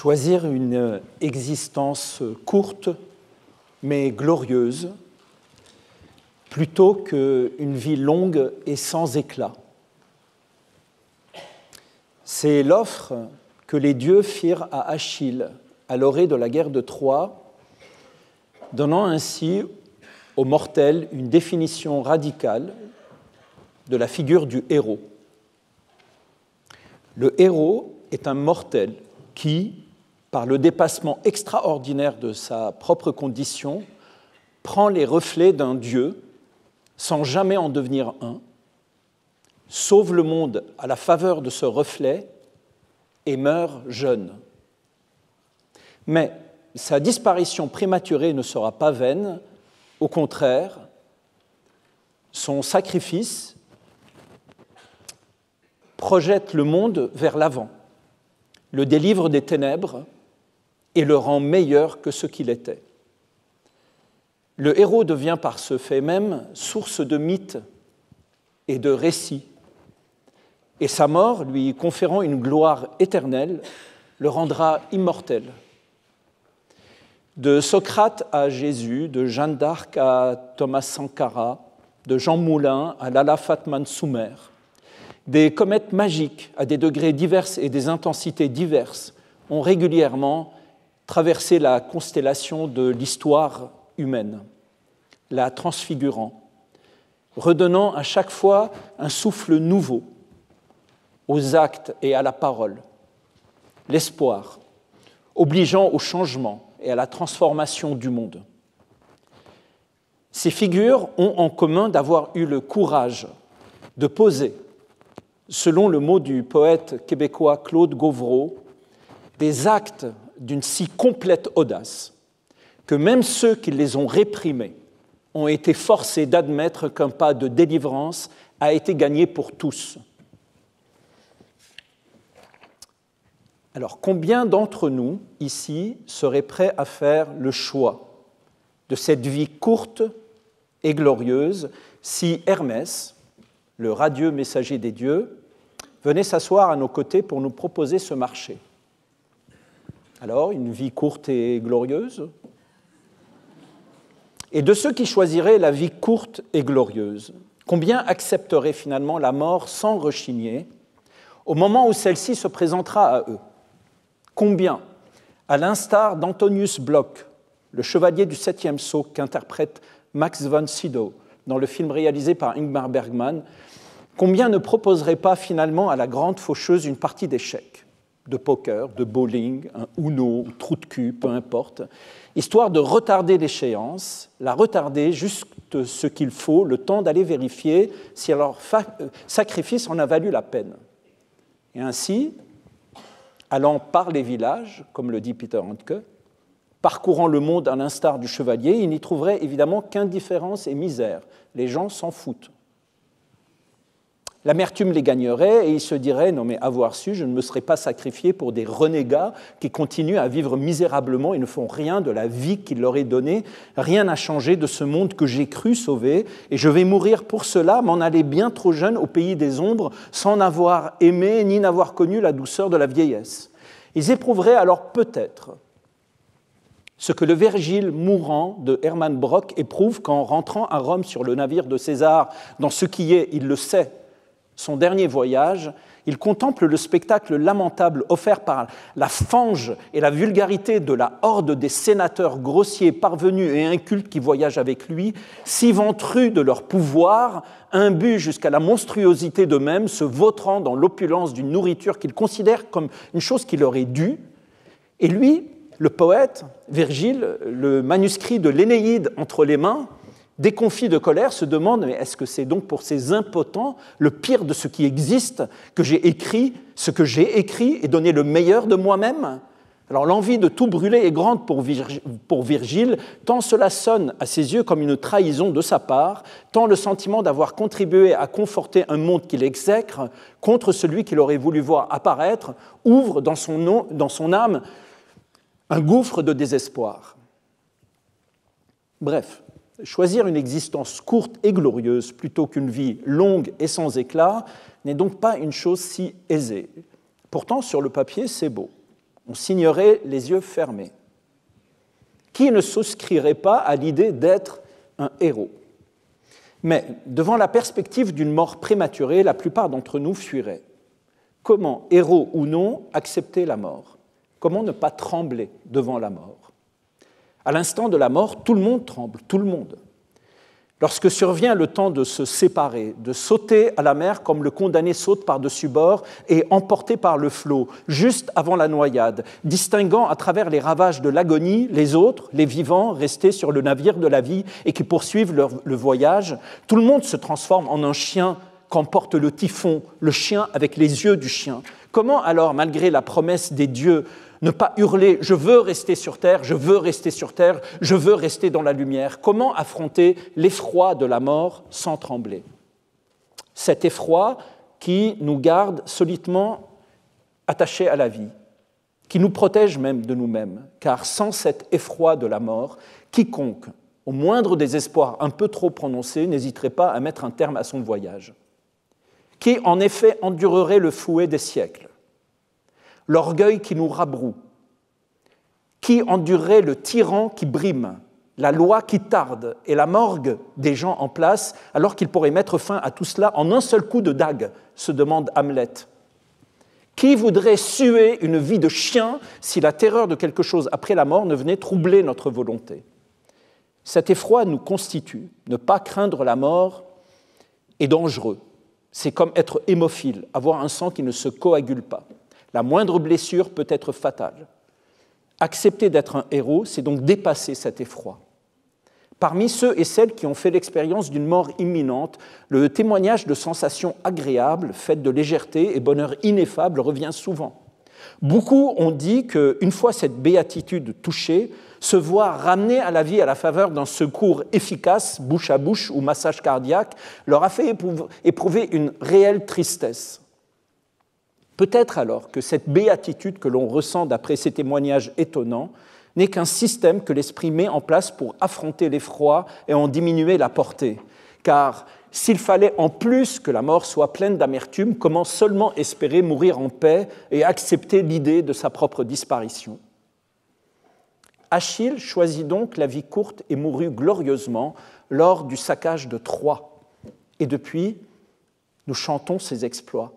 Choisir une existence courte mais glorieuse plutôt qu'une vie longue et sans éclat. C'est l'offre que les dieux firent à Achille à l'orée de la guerre de Troie, donnant ainsi aux mortels une définition radicale de la figure du héros. Le héros est un mortel qui, par le dépassement extraordinaire de sa propre condition, prend les reflets d'un dieu sans jamais en devenir un, sauve le monde à la faveur de ce reflet et meurt jeune. Mais sa disparition prématurée ne sera pas vaine, au contraire, son sacrifice projette le monde vers l'avant, le délivre des ténèbres et le rend meilleur que ce qu'il était. Le héros devient par ce fait même source de mythes et de récits, et sa mort, lui conférant une gloire éternelle, le rendra immortel. De Socrate à Jésus, de Jeanne d'Arc à Thomas Sankara, de Jean Moulin à Lala Fatma Soumer, des comètes magiques à des degrés divers et des intensités diverses ont régulièrement traversé la constellation de l'histoire humaine, la transfigurant, redonnant à chaque fois un souffle nouveau aux actes et à la parole, l'espoir, obligeant au changement et à la transformation du monde. Ces figures ont en commun d'avoir eu le courage de poser, selon le mot du poète québécois Claude Gauvreau, des actes d'une si complète audace que même ceux qui les ont réprimés ont été forcés d'admettre qu'un pas de délivrance a été gagné pour tous. Alors, combien d'entre nous, ici, seraient prêts à faire le choix de cette vie courte et glorieuse si Hermès, le radieux messager des dieux, venait s'asseoir à nos côtés pour nous proposer ce marché? Alors, une vie courte et glorieuse? Et de ceux qui choisiraient la vie courte et glorieuse, combien accepteraient finalement la mort sans rechigner au moment où celle-ci se présentera à eux? Combien, à l'instar d'Antonius Bloch, le chevalier du 7e sceau qu'interprète Max von Sydow dans le film réalisé par Ingmar Bergman, combien ne proposeraient pas finalement à la grande faucheuse une partie d'échecs, de poker, de bowling, un Uno, trou de cul, peu importe, histoire de retarder l'échéance, la retarder juste ce qu'il faut, le temps d'aller vérifier si leur sacrifice en a valu la peine. Et ainsi, allant par les villages, comme le dit Peter Handke, parcourant le monde à l'instar du chevalier, il n'y trouverait évidemment qu'indifférence et misère. Les gens s'en foutent. L'amertume les gagnerait et ils se diraient « Non mais avoir su, je ne me serais pas sacrifié pour des renégats qui continuent à vivre misérablement et ne font rien de la vie qu'il leur est donnée. Rien n'a changé de ce monde que j'ai cru sauver et je vais mourir pour cela, m'en aller bien trop jeune au pays des ombres sans n'avoir aimé ni n'avoir connu la douceur de la vieillesse. » Ils éprouveraient alors peut-être ce que le Virgile mourant de Hermann Brock éprouve qu'en rentrant à Rome sur le navire de César, dans ce qui est, il le sait, son dernier voyage, il contemple le spectacle lamentable offert par la fange et la vulgarité de la horde des sénateurs grossiers, parvenus et incultes qui voyagent avec lui, si ventrus de leur pouvoir, imbus jusqu'à la monstruosité d'eux-mêmes, se vautrant dans l'opulence d'une nourriture qu'ils considèrent comme une chose qui leur est due. Et lui, le poète, Virgile, le manuscrit de l'Énéide entre les mains, déconfit de colère, se demande « Mais est-ce que c'est donc pour ces impotents, le pire de ce qui existe, que j'ai écrit ce que j'ai écrit et donné le meilleur de moi-même » Alors l'envie de tout brûler est grande pour Virgile, tant cela sonne à ses yeux comme une trahison de sa part, tant le sentiment d'avoir contribué à conforter un monde qu'il exècre contre celui qu'il aurait voulu voir apparaître ouvre dans son âme un gouffre de désespoir. Bref, choisir une existence courte et glorieuse plutôt qu'une vie longue et sans éclat n'est donc pas une chose si aisée. Pourtant, sur le papier, c'est beau. On signerait les yeux fermés. Qui ne souscrirait pas à l'idée d'être un héros? Mais devant la perspective d'une mort prématurée, la plupart d'entre nous fuiraient. Comment, héros ou non, accepter la mort? Comment ne pas trembler devant la mort? À l'instant de la mort, tout le monde tremble, tout le monde. Lorsque survient le temps de se séparer, de sauter à la mer comme le condamné saute par-dessus bord et emporté par le flot, juste avant la noyade, distinguant à travers les ravages de l'agonie les autres, les vivants, restés sur le navire de la vie et qui poursuivent le voyage, tout le monde se transforme en un chien qu'emporte le typhon, le chien avec les yeux du chien. Comment alors, malgré la promesse des dieux, ne pas hurler « je veux rester sur terre, je veux rester sur terre, je veux rester dans la lumière ». Comment affronter l'effroi de la mort sans trembler? Cet effroi qui nous garde solidement attachés à la vie, qui nous protège même de nous-mêmes, car sans cet effroi de la mort, quiconque, au moindre désespoir un peu trop prononcé, n'hésiterait pas à mettre un terme à son voyage. Qui, en effet, endurerait le fouet des siècles? L'orgueil qui nous rabroue, qui endurerait le tyran qui brime, la loi qui tarde et la morgue des gens en place, alors qu'ils pourraient mettre fin à tout cela en un seul coup de dague, se demande Hamlet. Qui voudrait suer une vie de chien si la terreur de quelque chose après la mort ne venait troubler notre volonté? Cet effroi nous constitue. Ne pas craindre la mort est dangereux. C'est comme être hémophile, avoir un sang qui ne se coagule pas. La moindre blessure peut être fatale. Accepter d'être un héros, c'est donc dépasser cet effroi. Parmi ceux et celles qui ont fait l'expérience d'une mort imminente, le témoignage de sensations agréables, faites de légèreté et bonheur ineffable revient souvent. Beaucoup ont dit qu'une fois cette béatitude touchée, se voir ramener à la vie à la faveur d'un secours efficace, bouche à bouche ou massage cardiaque, leur a fait éprouver une réelle tristesse. Peut-être alors que cette béatitude que l'on ressent d'après ces témoignages étonnants n'est qu'un système que l'esprit met en place pour affronter l'effroi et en diminuer la portée. Car s'il fallait en plus que la mort soit pleine d'amertume, comment seulement espérer mourir en paix et accepter l'idée de sa propre disparition? Achille choisit donc la vie courte et mourut glorieusement lors du saccage de Troie. Et depuis, nous chantons ses exploits.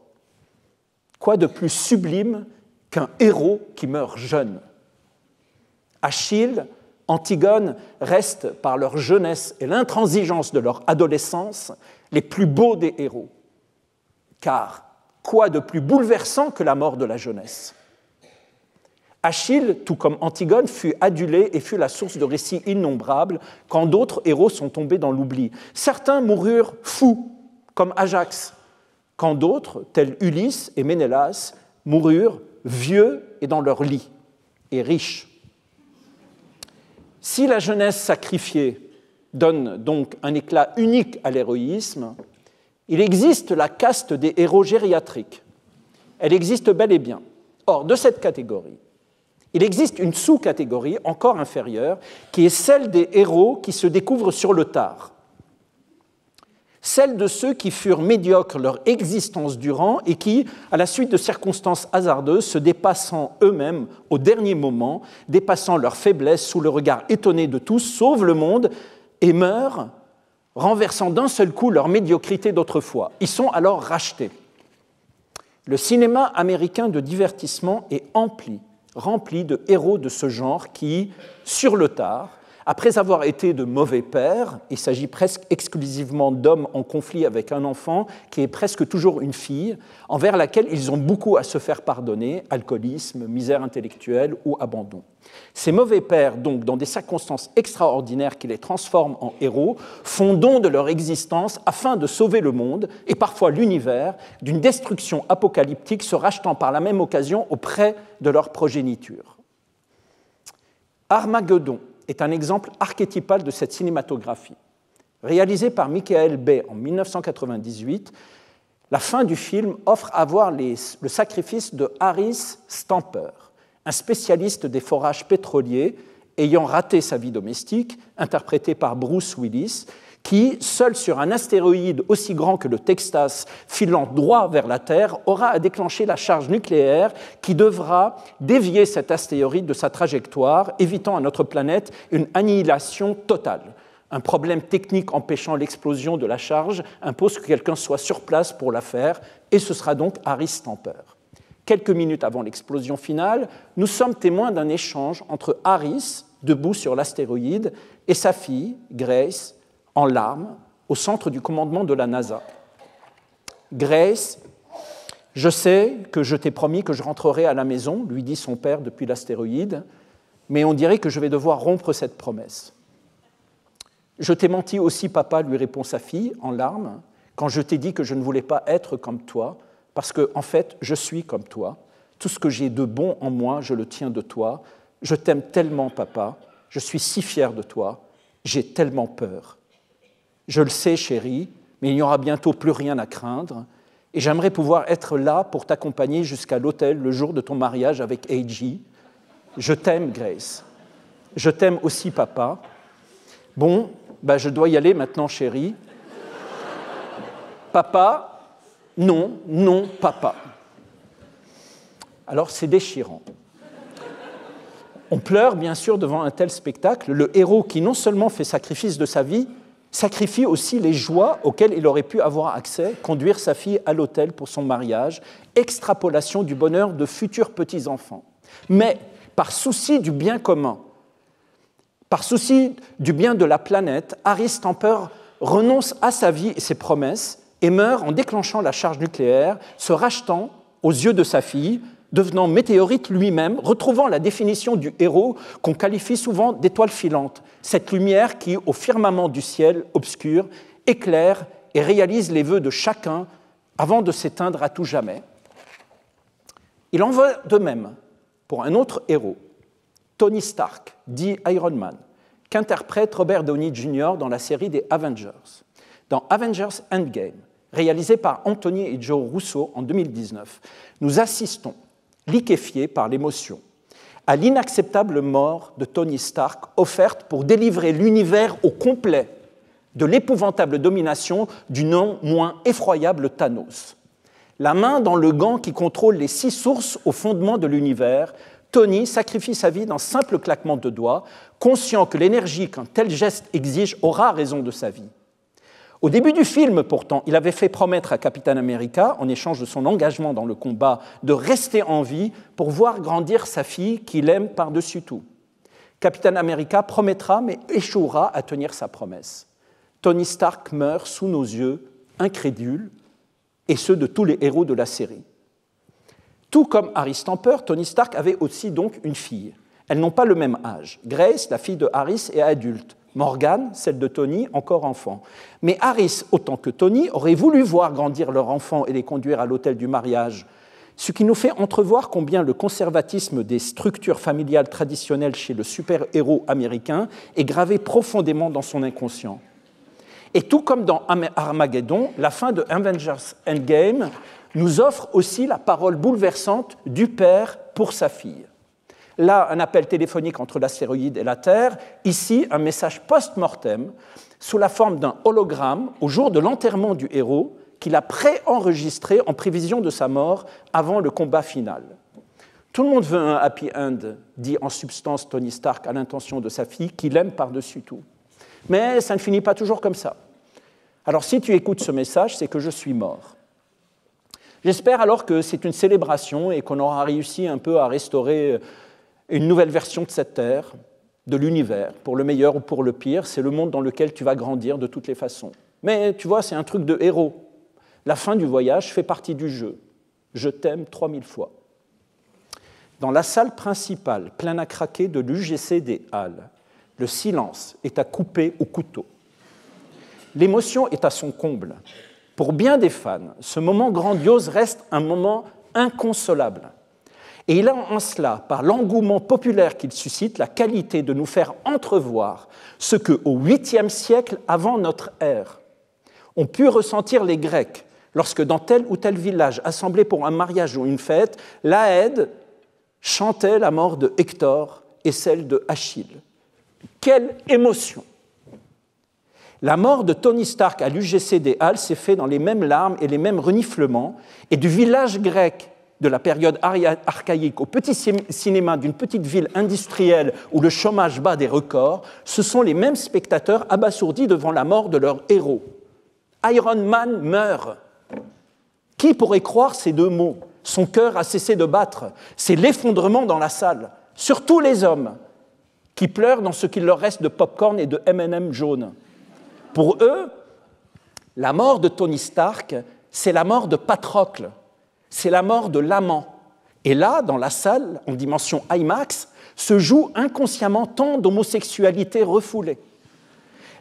Quoi de plus sublime qu'un héros qui meurt jeune? Achille, Antigone restent par leur jeunesse et l'intransigeance de leur adolescence les plus beaux des héros. Car quoi de plus bouleversant que la mort de la jeunesse? Achille, tout comme Antigone, fut adulé et fut la source de récits innombrables quand d'autres héros sont tombés dans l'oubli. Certains moururent fous, comme Ajax, quand d'autres, tels Ulysse et Ménélas, moururent vieux et dans leur lit, et riches. Si la jeunesse sacrifiée donne donc un éclat unique à l'héroïsme, il existe la caste des héros gériatriques. Elle existe bel et bien. Or, de cette catégorie, il existe une sous-catégorie encore inférieure qui est celle des héros qui se découvrent sur le tard. Celle de ceux qui furent médiocres leur existence durant et qui, à la suite de circonstances hasardeuses, se dépassant eux-mêmes au dernier moment, dépassant leurs faiblesses sous le regard étonné de tous, sauvent le monde et meurent, renversant d'un seul coup leur médiocrité d'autrefois. Ils sont alors rachetés. Le cinéma américain de divertissement est rempli de héros de ce genre qui, sur le tard, après avoir été de mauvais pères, il s'agit presque exclusivement d'hommes en conflit avec un enfant qui est presque toujours une fille, envers laquelle ils ont beaucoup à se faire pardonner, alcoolisme, misère intellectuelle ou abandon. Ces mauvais pères, donc, dans des circonstances extraordinaires qui les transforment en héros, font don de leur existence afin de sauver le monde, et parfois l'univers, d'une destruction apocalyptique, se rachetant par la même occasion auprès de leur progéniture. Armageddon est un exemple archétypal de cette cinématographie. Réalisé par Michael Bay en 1998, la fin du film offre à voir le sacrifice de Harris Stamper, un spécialiste des forages pétroliers ayant raté sa vie domestique, interprété par Bruce Willis, qui, seul sur un astéroïde aussi grand que le Texas, filant droit vers la Terre, aura à déclencher la charge nucléaire qui devra dévier cet astéroïde de sa trajectoire, évitant à notre planète une annihilation totale. Un problème technique empêchant l'explosion de la charge impose que quelqu'un soit sur place pour la faire, et ce sera donc Harry Stamper. Quelques minutes avant l'explosion finale, nous sommes témoins d'un échange entre Harris, debout sur l'astéroïde, et sa fille, Grace, en larmes, au centre du commandement de la NASA. Grace, je sais que je t'ai promis que je rentrerai à la maison, lui dit son père depuis l'astéroïde, mais on dirait que je vais devoir rompre cette promesse. Je t'ai menti aussi, papa, lui répond sa fille, en larmes, quand je t'ai dit que je ne voulais pas être comme toi, parce que, en fait, je suis comme toi. Tout ce que j'ai de bon en moi, je le tiens de toi. Je t'aime tellement, papa. Je suis si fier de toi. J'ai tellement peur. Je le sais, chérie, mais il n'y aura bientôt plus rien à craindre. Et j'aimerais pouvoir être là pour t'accompagner jusqu'à l'hôtel le jour de ton mariage avec A.J. Je t'aime, Grace. Je t'aime aussi, papa. Bon, je dois y aller maintenant, chérie. Papa, non, non, papa. Alors, c'est déchirant. On pleure, bien sûr, devant un tel spectacle. Le héros qui non seulement fait sacrifice de sa vie, sacrifie aussi les joies auxquelles il aurait pu avoir accès, conduire sa fille à l'hôtel pour son mariage, extrapolation du bonheur de futurs petits-enfants. Mais, par souci du bien commun, par souci du bien de la planète, Harry Stamper renonce à sa vie et ses promesses et meurt en déclenchant la charge nucléaire, se rachetant aux yeux de sa fille, devenant météorite lui-même, retrouvant la définition du héros qu'on qualifie souvent d'étoile filante, cette lumière qui, au firmament du ciel obscur, éclaire et réalise les vœux de chacun avant de s'éteindre à tout jamais. Il en va de même pour un autre héros, Tony Stark, dit Iron Man, qu'interprète Robert Downey Jr. dans la série des Avengers. Dans Avengers Endgame, réalisé par Anthony et Joe Russo en 2019, nous assistons, liquéfiés par l'émotion, à l'inacceptable mort de Tony Stark offerte pour délivrer l'univers au complet de l'épouvantable domination du non moins effroyable Thanos. La main dans le gant qui contrôle les 6 sources au fondement de l'univers, Tony sacrifie sa vie d'un simple claquement de doigts, conscient que l'énergie qu'un tel geste exige aura raison de sa vie. Au début du film, pourtant, il avait fait promettre à Captain America, en échange de son engagement dans le combat, de rester en vie pour voir grandir sa fille qu'il aime par-dessus tout. Captain America promettra, mais échouera à tenir sa promesse. Tony Stark meurt sous nos yeux, incrédule, et ceux de tous les héros de la série. Tout comme Harry Stamper, Tony Stark avait aussi donc une fille. Elles n'ont pas le même âge. Grace, la fille de Harris, est adulte. Morgan, celle de Tony, encore enfant. Mais Harris, autant que Tony, aurait voulu voir grandir leur enfant et les conduire à l'autel du mariage, ce qui nous fait entrevoir combien le conservatisme des structures familiales traditionnelles chez le super-héros américain est gravé profondément dans son inconscient. Et tout comme dans Armageddon, la fin de Avengers Endgame nous offre aussi la parole bouleversante du père pour sa fille. Là, un appel téléphonique entre l'astéroïde et la Terre. Ici, un message post-mortem sous la forme d'un hologramme au jour de l'enterrement du héros qu'il a préenregistré en prévision de sa mort avant le combat final. Tout le monde veut un happy end, dit en substance Tony Stark à l'intention de sa fille, qu'il aime par-dessus tout. Mais ça ne finit pas toujours comme ça. Alors si tu écoutes ce message, c'est que je suis mort. J'espère alors que c'est une célébration et qu'on aura réussi un peu à restaurer une nouvelle version de cette terre, de l'univers, pour le meilleur ou pour le pire. C'est le monde dans lequel tu vas grandir de toutes les façons. Mais tu vois, c'est un truc de héros. La fin du voyage fait partie du jeu. Je t'aime 3000 fois. Dans la salle principale, pleine à craquer de l'UGC des Halles, le silence est à couper au couteau. L'émotion est à son comble. Pour bien des fans, ce moment grandiose reste un moment inconsolable. Et il a en cela, par l'engouement populaire qu'il suscite, la qualité de nous faire entrevoir ce qu'au 8e siècle avant notre ère, ont pu ressentir les Grecs lorsque dans tel ou tel village assemblé pour un mariage ou une fête, l'Aède chantait la mort de Hector et celle de Achille. Quelle émotion! La mort de Tony Stark à l'UGC des Halles s'est faite dans les mêmes larmes et les mêmes reniflements, et du village grec de la période archaïque au petit cinéma d'une petite ville industrielle où le chômage bat des records, ce sont les mêmes spectateurs abasourdis devant la mort de leur héros. Iron Man meurt. Qui pourrait croire ces deux mots? Son cœur a cessé de battre. C'est l'effondrement dans la salle. Surtout les hommes qui pleurent dans ce qu'il leur reste de pop-corn et de M&M jaune. Pour eux, la mort de Tony Stark, c'est la mort de Patrocle, c'est la mort de l'amant. Et là, dans la salle, en dimension IMAX, se joue inconsciemment tant d'homosexualité refoulée.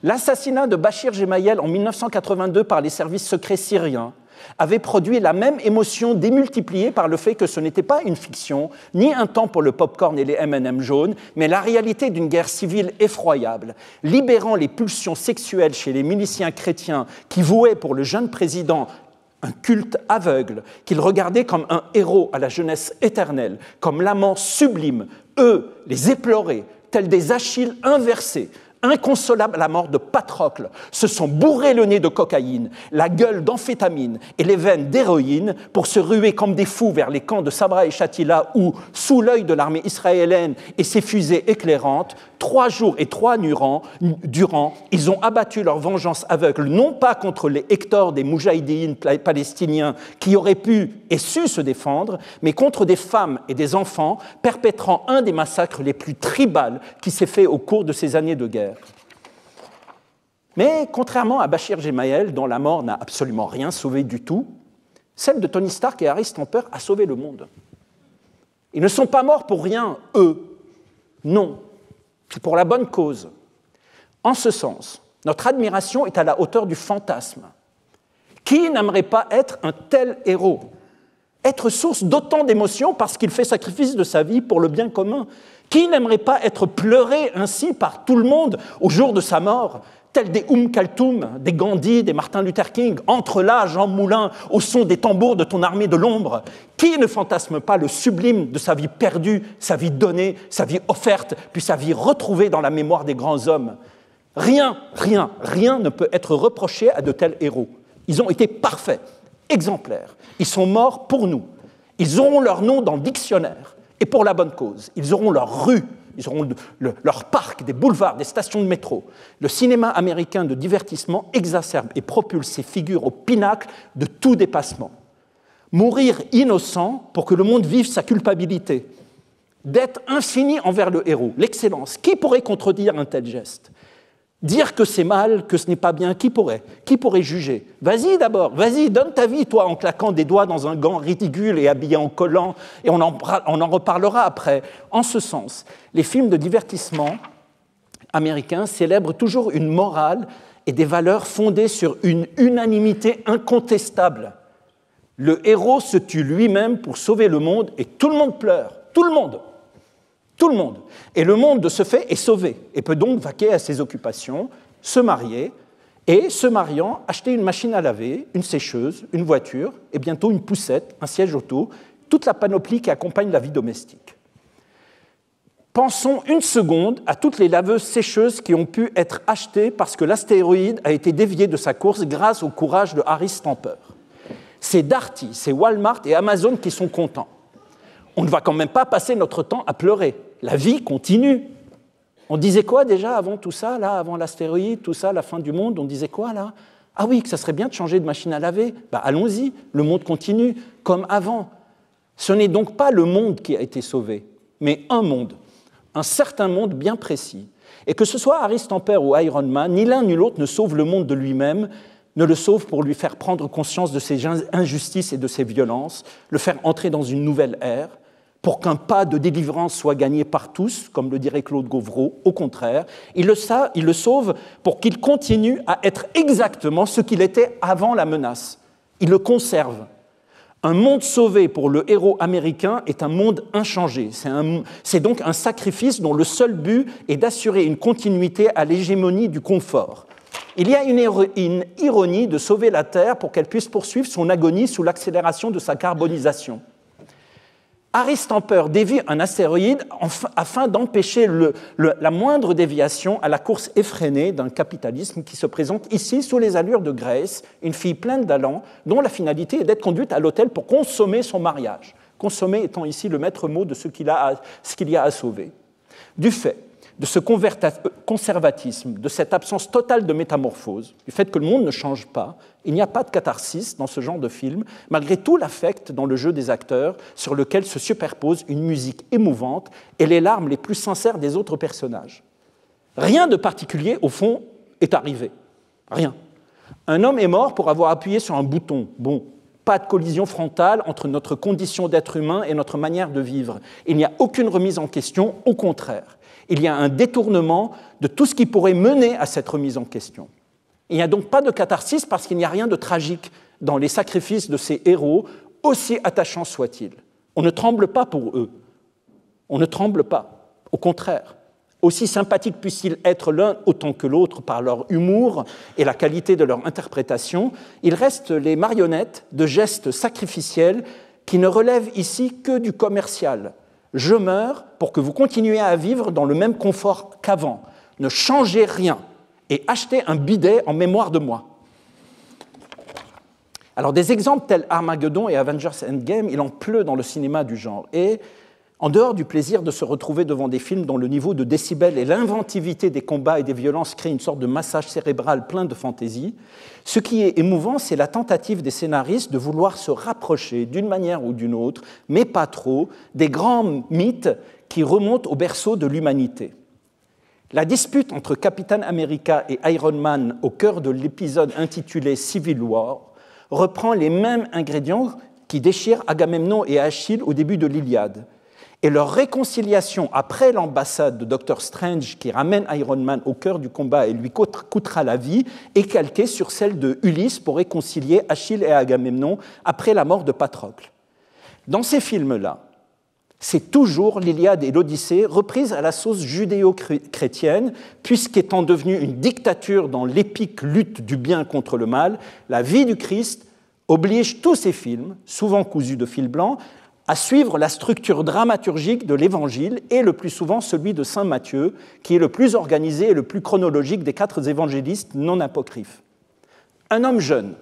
L'assassinat de Bachir Gemayel en 1982 par les services secrets syriens avait produit la même émotion démultipliée par le fait que ce n'était pas une fiction, ni un temps pour le pop-corn et les M&M jaunes, mais la réalité d'une guerre civile effroyable, libérant les pulsions sexuelles chez les miliciens chrétiens qui vouaient pour le jeune président un culte aveugle, qu'ils regardaient comme un héros à la jeunesse éternelle, comme l'amant sublime, eux, les éplorés, tels des Achilles inversés, inconsolables à la mort de Patrocle, se sont bourrés le nez de cocaïne, la gueule d'amphétamine et les veines d'héroïne pour se ruer comme des fous vers les camps de Sabra et Shatila où, sous l'œil de l'armée israélienne et ses fusées éclairantes, 3 jours et 3 nuits durant, ils ont abattu leur vengeance aveugle, non pas contre les Hector des Moudjahidines palestiniens qui auraient pu et su se défendre, mais contre des femmes et des enfants, perpétrant un des massacres les plus tribals qui s'est fait au cours de ces années de guerre. Mais contrairement à Bachir Gemayel, dont la mort n'a absolument rien sauvé du tout, celle de Tony Stark et Harry Stamper a sauvé le monde. Ils ne sont pas morts pour rien, eux. Non. C'est pour la bonne cause. En ce sens, notre admiration est à la hauteur du fantasme. Qui n'aimerait pas être un tel héros? Être source d'autant d'émotions parce qu'il fait sacrifice de sa vie pour le bien commun? Qui n'aimerait pas être pleuré ainsi par tout le monde au jour de sa mort, tels des Kaltoum, des Gandhi, des Martin Luther King, entre là, Jean Moulin, au son des tambours de ton armée de l'ombre? Qui ne fantasme pas le sublime de sa vie perdue, sa vie donnée, sa vie offerte, puis sa vie retrouvée dans la mémoire des grands hommes? Rien ne peut être reproché à de tels héros. Ils ont été parfaits, exemplaires. Ils sont morts pour nous. Ils auront leur nom dans le dictionnaire, et pour la bonne cause. Ils auront leur rue, ils auront leur parc, des boulevards, des stations de métro. Le cinéma américain de divertissement exacerbe et propulse ces figures au pinacle de tout dépassement. Mourir innocent pour que le monde vive sa culpabilité. D'être infini envers le héros, l'excellence. Qui pourrait contredire un tel geste? Dire que c'est mal, que ce n'est pas bien, qui pourrait juger? Vas-y d'abord, vas-y, donne ta vie, toi, en claquant des doigts dans un gant ridicule et habillé en collant, et on en reparlera après. En ce sens, les films de divertissement américains célèbrent toujours une morale et des valeurs fondées sur une unanimité incontestable. Le héros se tue lui-même pour sauver le monde et tout le monde pleure, tout le monde. Tout le monde. Et le monde, de ce fait, est sauvé et peut donc vaquer à ses occupations, se marier et, se mariant, acheter une machine à laver, une sécheuse, une voiture et bientôt une poussette, un siège auto, toute la panoplie qui accompagne la vie domestique. Pensons une seconde à toutes les laveuses sécheuses qui ont pu être achetées parce que l'astéroïde a été dévié de sa course grâce au courage de Harry Stamper. C'est Darty, c'est Walmart et Amazon qui sont contents. On ne va quand même pas passer notre temps à pleurer. La vie continue. On disait quoi déjà avant tout ça, là, avant l'astéroïde, tout ça, la fin du monde? On disait quoi là? Ah oui, que ça serait bien de changer de machine à laver. Allons-y, le monde continue comme avant. Ce n'est donc pas le monde qui a été sauvé, mais un monde, un certain monde bien précis. Et que ce soit Harry Stamper ou Iron Man, ni l'un ni l'autre ne sauve le monde de lui-même, ne le sauve pour lui faire prendre conscience de ses injustices et de ses violences, le faire entrer dans une nouvelle ère, pour qu'un pas de délivrance soit gagné par tous, comme le dirait Claude Gauvreau. Au contraire, il le sauve pour qu'il continue à être exactement ce qu'il était avant la menace. Il le conserve. Un monde sauvé pour le héros américain est un monde inchangé. C'est donc un sacrifice dont le seul but est d'assurer une continuité à l'hégémonie du confort. Il y a une ironie de sauver la Terre pour qu'elle puisse poursuivre son agonie sous l'accélération de sa carbonisation. Harry Stamper dévie un astéroïde afin d'empêcher la moindre déviation à la course effrénée d'un capitalisme qui se présente ici sous les allures de Grace, une fille pleine d'allant dont la finalité est d'être conduite à l'hôtel pour consommer son mariage. Consommer étant ici le maître mot de ce qu'il y a à sauver. Du fait de ce conservatisme, de cette absence totale de métamorphose, du fait que le monde ne change pas, il n'y a pas de catharsis dans ce genre de film, malgré tout l'affect dans le jeu des acteurs sur lequel se superpose une musique émouvante et les larmes les plus sincères des autres personnages. Rien de particulier, au fond, est arrivé. Rien. Un homme est mort pour avoir appuyé sur un bouton. Bon, pas de collision frontale entre notre condition d'être humain et notre manière de vivre. Il n'y a aucune remise en question, au contraire. Il y a un détournement de tout ce qui pourrait mener à cette remise en question. Il n'y a donc pas de catharsis parce qu'il n'y a rien de tragique dans les sacrifices de ces héros, aussi attachants soient-ils. On ne tremble pas pour eux. On ne tremble pas. Au contraire, aussi sympathiques puissent-ils être l'un autant que l'autre par leur humour et la qualité de leur interprétation, ils restent les marionnettes de gestes sacrificiels qui ne relèvent ici que du commercial. Je meurs pour que vous continuiez à vivre dans le même confort qu'avant. Ne changez rien et achetez un bidet en mémoire de moi. Alors des exemples tels Armageddon et Avengers Endgame, il en pleut dans le cinéma du genre. Et en dehors du plaisir de se retrouver devant des films dont le niveau de décibels et l'inventivité des combats et des violences créent une sorte de massage cérébral plein de fantaisie, ce qui est émouvant, c'est la tentative des scénaristes de vouloir se rapprocher d'une manière ou d'une autre, mais pas trop, des grands mythes qui remontent au berceau de l'humanité. La dispute entre Captain America et Iron Man au cœur de l'épisode intitulé Civil War reprend les mêmes ingrédients qui déchirent Agamemnon et Achille au début de l'Iliade. Et leur réconciliation après l'ambassade de Dr. Strange qui ramène Iron Man au cœur du combat et lui coûtera la vie est calquée sur celle de Ulysse pour réconcilier Achille et Agamemnon après la mort de Patrocle. Dans ces films-là, c'est toujours l'Iliade et l'Odyssée reprises à la sauce judéo-chrétienne, puisqu'étant devenue une dictature dans l'épique lutte du bien contre le mal, la vie du Christ oblige tous ces films, souvent cousus de fil blanc, à suivre la structure dramaturgique de l'Évangile et le plus souvent celui de saint Matthieu, qui est le plus organisé et le plus chronologique des 4 évangélistes non apocryphes. Un homme jeune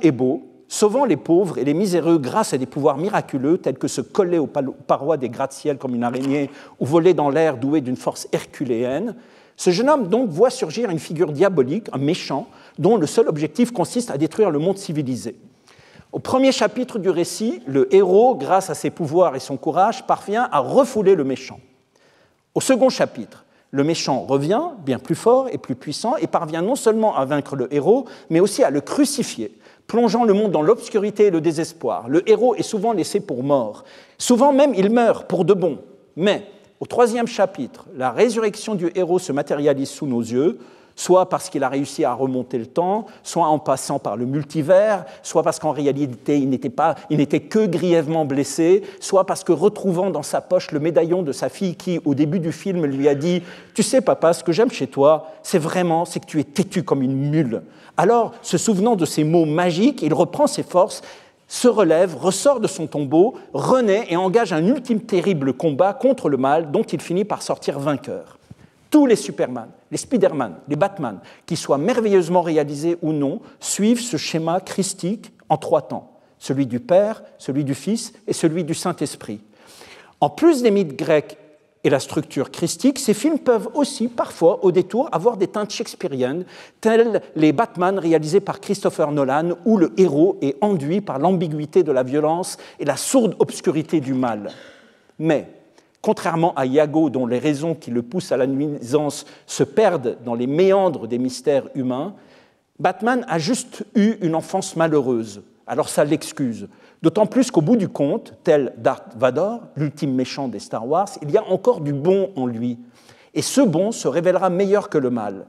et beau, sauvant les pauvres et les miséreux grâce à des pouvoirs miraculeux tels que se coller aux parois des gratte-ciel comme une araignée ou voler dans l'air doué d'une force herculéenne, ce jeune homme donc voit surgir une figure diabolique, un méchant, dont le seul objectif consiste à détruire le monde civilisé. Au premier chapitre du récit, le héros, grâce à ses pouvoirs et son courage, parvient à refouler le méchant. Au second chapitre, le méchant revient, bien plus fort et plus puissant, et parvient non seulement à vaincre le héros, mais aussi à le crucifier, plongeant le monde dans l'obscurité et le désespoir. Le héros est souvent laissé pour mort. Souvent même, il meurt pour de bon. Mais, au troisième chapitre, la résurrection du héros se matérialise sous nos yeux, soit parce qu'il a réussi à remonter le temps, soit en passant par le multivers, soit parce qu'en réalité il n'était que grièvement blessé, soit parce que retrouvant dans sa poche le médaillon de sa fille qui, au début du film, lui a dit « Tu sais papa, ce que j'aime chez toi, c'est que tu es têtu comme une mule ». Alors, se souvenant de ces mots magiques, il reprend ses forces, se relève, ressort de son tombeau, renaît et engage un ultime terrible combat contre le mal dont il finit par sortir vainqueur. Tous les Superman, les Spider-Man, les Batman, qu'ils soient merveilleusement réalisés ou non, suivent ce schéma christique en 3 temps, celui du Père, celui du Fils et celui du Saint-Esprit. En plus des mythes grecs et la structure christique, ces films peuvent aussi, parfois, au détour, avoir des teintes shakespeariennes, tels les Batman réalisés par Christopher Nolan, où le héros est enduit par l'ambiguïté de la violence et la sourde obscurité du mal. Mais, contrairement à Iago, dont les raisons qui le poussent à la nuisance se perdent dans les méandres des mystères humains, Batman a juste eu une enfance malheureuse, alors ça l'excuse. D'autant plus qu'au bout du compte, tel Darth Vader, l'ultime méchant des Star Wars, il y a encore du bon en lui. Et ce bon se révélera meilleur que le mal.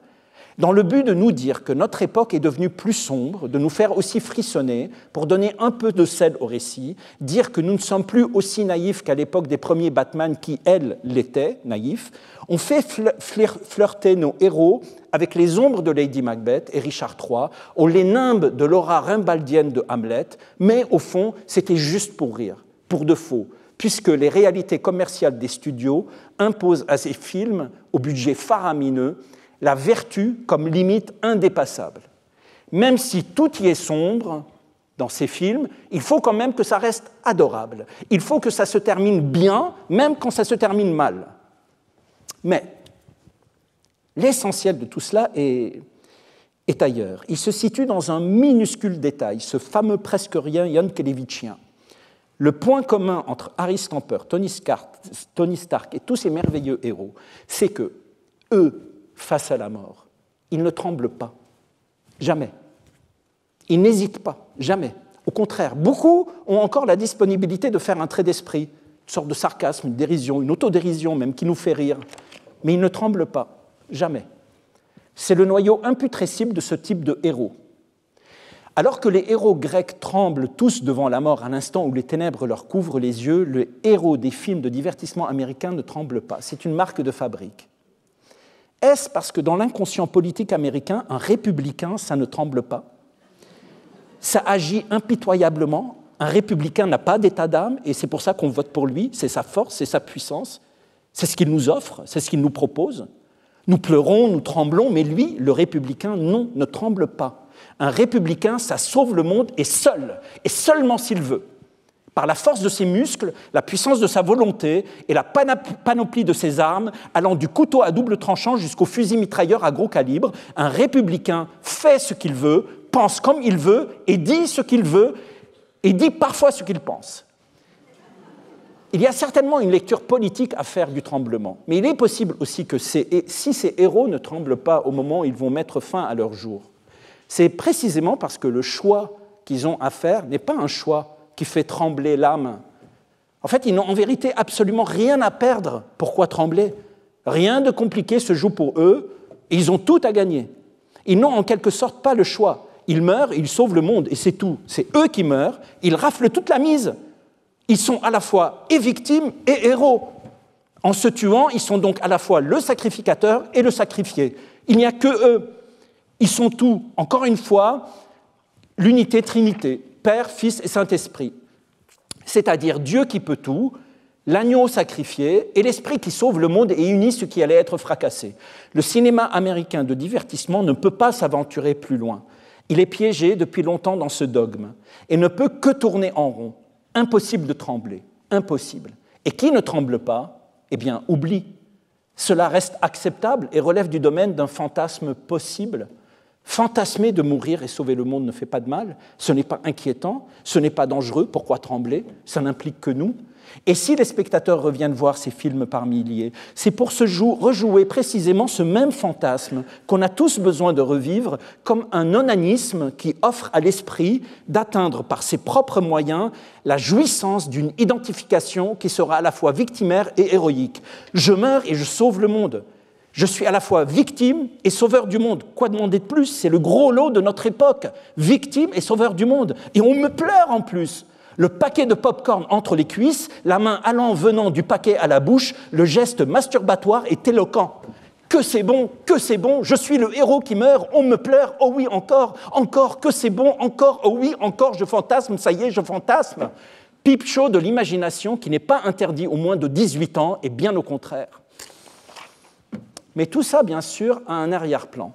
Dans le but de nous dire que notre époque est devenue plus sombre, de nous faire aussi frissonner, pour donner un peu de sel au récit, dire que nous ne sommes plus aussi naïfs qu'à l'époque des premiers Batman qui, elles, l'étaient, naïfs, on fait flirter nos héros avec les ombres de Lady Macbeth et Richard III, on les nimbe de l'aura rimbaldienne de Hamlet, mais au fond, c'était juste pour rire. pour de faux, puisque les réalités commerciales des studios imposent à ces films, au budget faramineux, la vertu comme limite indépassable. Même si tout y est sombre dans ces films, il faut quand même que ça reste adorable. Il faut que ça se termine bien, même quand ça se termine mal. Mais l'essentiel de tout cela est ailleurs. Il se situe dans un minuscule détail, ce fameux presque rien yankelevitchien. Le point commun entre Harry Stamper, Tony Stark et tous ces merveilleux héros, c'est que eux, face à la mort, ils ne tremblent pas. Jamais. Ils n'hésitent pas. Jamais. Au contraire, beaucoup ont encore la disponibilité de faire un trait d'esprit, une sorte de sarcasme, une dérision, une autodérision même, qui nous fait rire. Mais ils ne tremblent pas. Jamais. C'est le noyau imputrescible de ce type de héros. Alors que les héros grecs tremblent tous devant la mort à l'instant où les ténèbres leur couvrent les yeux, le héros des films de divertissement américains ne tremble pas. C'est une marque de fabrique. Est-ce parce que dans l'inconscient politique américain, un républicain, ça ne tremble pas? Ça agit impitoyablement. Un républicain n'a pas d'état d'âme et c'est pour ça qu'on vote pour lui. C'est sa force, c'est sa puissance. C'est ce qu'il nous offre, c'est ce qu'il nous propose. Nous pleurons, nous tremblons, mais lui, le républicain, non, ne tremble pas. Un républicain, ça sauve le monde et seul, et seulement s'il veut. Par la force de ses muscles, la puissance de sa volonté et la panoplie de ses armes, allant du couteau à double tranchant jusqu'au fusil mitrailleur à gros calibre, un républicain fait ce qu'il veut, pense comme il veut et dit ce qu'il veut et dit parfois ce qu'il pense. Il y a certainement une lecture politique à faire du tremblement, mais il est possible aussi que si ces héros ne tremblent pas au moment où ils vont mettre fin à leur jour, c'est précisément parce que le choix qu'ils ont à faire n'est pas un choix qui fait trembler l'âme. En fait, ils n'ont en vérité absolument rien à perdre. Pourquoi trembler? Rien de compliqué se joue pour eux, et ils ont tout à gagner. Ils n'ont en quelque sorte pas le choix. Ils meurent, ils sauvent le monde, et c'est tout. C'est eux qui meurent, ils raflent toute la mise. Ils sont à la fois et victimes et héros. En se tuant, ils sont donc à la fois le sacrificateur et le sacrifié. Il n'y a que eux. Ils sont tout, encore une fois, l'unité Trinité, Père, Fils et Saint-Esprit. C'est-à-dire Dieu qui peut tout, l'agneau sacrifié et l'Esprit qui sauve le monde et unit ce qui allait être fracassé. Le cinéma américain de divertissement ne peut pas s'aventurer plus loin. Il est piégé depuis longtemps dans ce dogme et ne peut que tourner en rond. Impossible de trembler, impossible. Et qui ne tremble pas, eh bien, oublie. Cela reste acceptable et relève du domaine d'un fantasme possible. Fantasmer de mourir et sauver le monde ne fait pas de mal, ce n'est pas inquiétant, ce n'est pas dangereux, pourquoi trembler? Ça n'implique que nous. Et si les spectateurs reviennent voir ces films par milliers, c'est pour rejouer précisément ce même fantasme qu'on a tous besoin de revivre comme un onanisme qui offre à l'esprit d'atteindre par ses propres moyens la jouissance d'une identification qui sera à la fois victimaire et héroïque. Je meurs et je sauve le monde. Je suis à la fois victime et sauveur du monde. Quoi demander de plus? C'est le gros lot de notre époque. Victime et sauveur du monde. Et on me pleure en plus. Le paquet de pop-corn entre les cuisses, la main allant venant du paquet à la bouche, le geste masturbatoire est éloquent. Que c'est bon, je suis le héros qui meurt, on me pleure, oh oui, encore, que c'est bon, encore, oh oui, encore, je fantasme, ça y est, je fantasme. Pipe show de l'imagination qui n'est pas interdit aux moins de 18 ans, et bien au contraire. Mais tout ça, bien sûr, a un arrière-plan.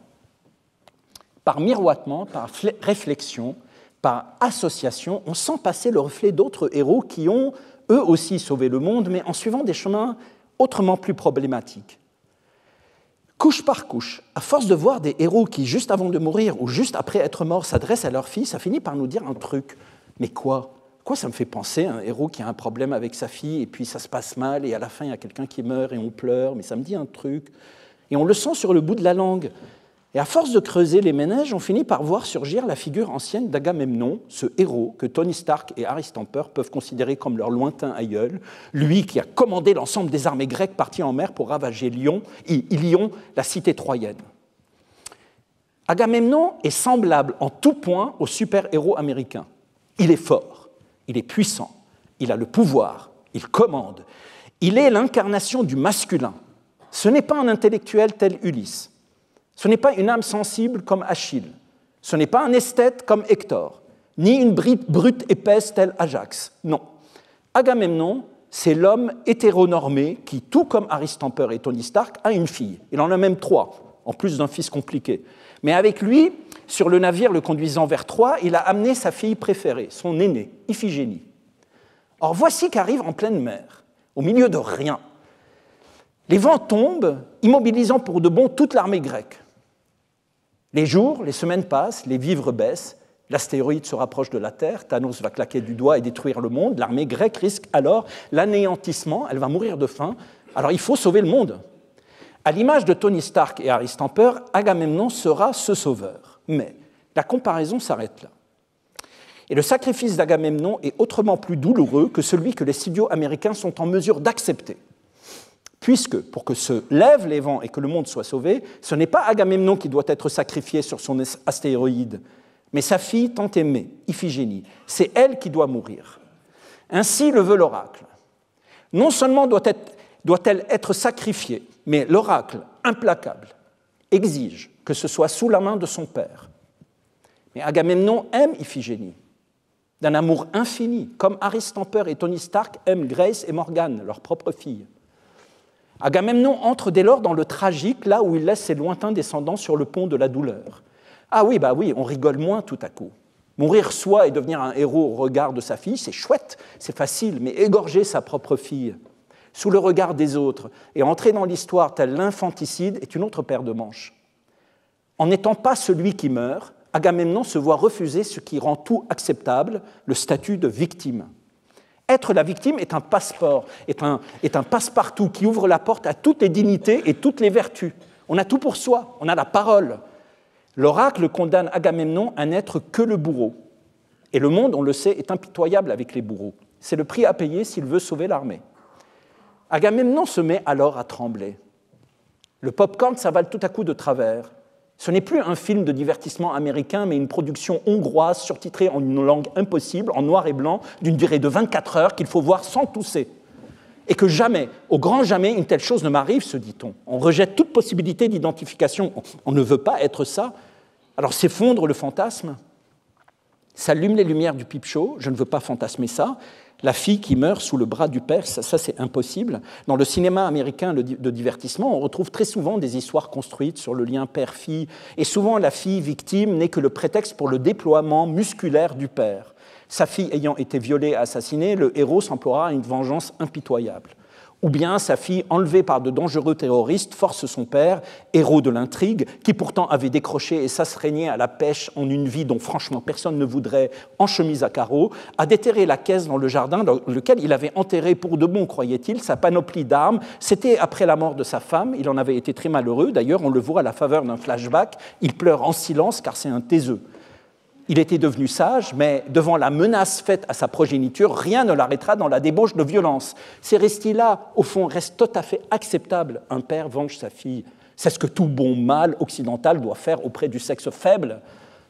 Par miroitement, par réflexion, par association, on sent passer le reflet d'autres héros qui ont, eux aussi, sauvé le monde, mais en suivant des chemins autrement plus problématiques. Couche par couche, à force de voir des héros qui, juste avant de mourir ou juste après être morts, s'adressent à leur fille, ça finit par nous dire un truc. Mais quoi? Quoi ça me fait penser à un héros qui a un problème avec sa fille et puis ça se passe mal et à la fin il y a quelqu'un qui meurt et on pleure, mais ça me dit un truc. Et on le sent sur le bout de la langue. Et à force de creuser les méninges, on finit par voir surgir la figure ancienne d'Agamemnon, ce héros que Tony Stark et Harry Stamper peuvent considérer comme leur lointain aïeul, lui qui a commandé l'ensemble des armées grecques parties en mer pour ravager Ilion, la cité troyenne. Agamemnon est semblable en tout point au super-héros américain. Il est fort, il est puissant, il a le pouvoir, il commande. Il est l'incarnation du masculin. Ce n'est pas un intellectuel tel Ulysse. Ce n'est pas une âme sensible comme Achille. Ce n'est pas un esthète comme Hector, ni une brute épaisse telle Ajax. Non. Agamemnon, c'est l'homme hétéronormé qui, tout comme Aristamper et Tony Stark, a une fille. Il en a même 3, en plus d'un fils compliqué. Mais avec lui, sur le navire le conduisant vers Troie, il a amené sa fille préférée, son aînée, Iphigénie. Or, voici qu'arrive en pleine mer, au milieu de rien. Les vents tombent, immobilisant pour de bon toute l'armée grecque. Les jours, les semaines passent, les vivres baissent, l'astéroïde se rapproche de la Terre, Thanos va claquer du doigt et détruire le monde, l'armée grecque risque alors l'anéantissement, elle va mourir de faim, alors il faut sauver le monde. À l'image de Tony Stark et Aristamper, Agamemnon sera ce sauveur. Mais la comparaison s'arrête là. Et le sacrifice d'Agamemnon est autrement plus douloureux que celui que les studios américains sont en mesure d'accepter. Puisque, pour que se lèvent les vents et que le monde soit sauvé, ce n'est pas Agamemnon qui doit être sacrifié sur son astéroïde, mais sa fille tant aimée, Iphigénie. C'est elle qui doit mourir. Ainsi le veut l'oracle. Non seulement doit-elle être sacrifiée, mais l'oracle, implacable, exige que ce soit sous la main de son père. Mais Agamemnon aime Iphigénie, d'un amour infini, comme Aristamper et Tony Stark aiment Grace et Morgane, leur propre fille. Agamemnon entre dès lors dans le tragique, là où il laisse ses lointains descendants sur le pont de la douleur. Ah oui, on rigole moins tout à coup. Mourir soi et devenir un héros au regard de sa fille, c'est chouette, c'est facile, mais égorger sa propre fille, sous le regard des autres, et entrer dans l'histoire tel l'infanticide est une autre paire de manches. En n'étant pas celui qui meurt, Agamemnon se voit refuser ce qui rend tout acceptable, le statut de victime. Être la victime est un passeport, est un passe-partout qui ouvre la porte à toutes les dignités et toutes les vertus. On a tout pour soi, on a la parole. L'oracle condamne Agamemnon à n'être que le bourreau. Et le monde, on le sait, est impitoyable avec les bourreaux. C'est le prix à payer s'il veut sauver l'armée. Agamemnon se met alors à trembler. Le pop-corn s'avale tout à coup de travers. Ce n'est plus un film de divertissement américain, mais une production hongroise surtitrée en une langue impossible, en noir et blanc, d'une durée de 24 heures qu'il faut voir sans tousser. Et que jamais, au grand jamais, une telle chose ne m'arrive, se dit-on. On rejette toute possibilité d'identification. On ne veut pas être ça. Alors s'effondre le fantasme, s'allument les lumières du pipe show, je ne veux pas fantasmer ça. La fille qui meurt sous le bras du père, ça c'est impossible. Dans le cinéma américain de divertissement, on retrouve très souvent des histoires construites sur le lien père-fille, et souvent la fille victime n'est que le prétexte pour le déploiement musculaire du père. Sa fille ayant été violée et assassinée, le héros s'emploiera à une vengeance impitoyable. Ou bien sa fille, enlevée par de dangereux terroristes, force son père, héros de l'intrigue, qui pourtant avait décroché et s'astreignait à la pêche en une vie dont franchement personne ne voudrait, en chemise à carreaux, à déterrer la caisse dans le jardin dans lequel il avait enterré pour de bon, croyait-il, sa panoplie d'armes. C'était après la mort de sa femme, il en avait été très malheureux, d'ailleurs on le voit à la faveur d'un flashback, il pleure en silence car c'est un taiseux. Il était devenu sage, mais devant la menace faite à sa progéniture, rien ne l'arrêtera dans la débauche de violence. Ces récits-là, au fond, restent tout à fait acceptables. Un père venge sa fille. C'est ce que tout bon mâle occidental doit faire auprès du sexe faible.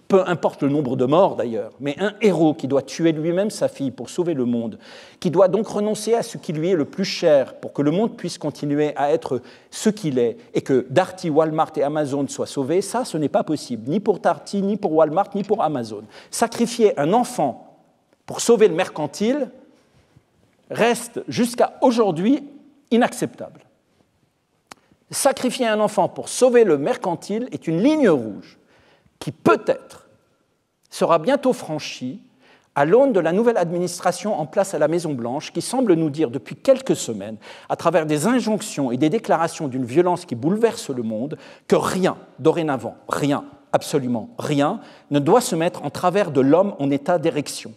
Peu importe le nombre de morts, d'ailleurs. Mais un héros qui doit tuer lui-même sa fille pour sauver le monde, qui doit donc renoncer à ce qui lui est le plus cher pour que le monde puisse continuer à être ce qu'il est et que Darty, Walmart et Amazon soient sauvés, ça, ce n'est pas possible, ni pour Darty, ni pour Walmart, ni pour Amazon. Sacrifier un enfant pour sauver le mercantile reste jusqu'à aujourd'hui inacceptable. Sacrifier un enfant pour sauver le mercantile est une ligne rouge qui peut-être sera bientôt franchie à l'aune de la nouvelle administration en place à la Maison-Blanche qui semble nous dire depuis quelques semaines, à travers des injonctions et des déclarations d'une violence qui bouleverse le monde, que rien, dorénavant, rien, absolument rien, ne doit se mettre en travers de l'homme en état d'érection.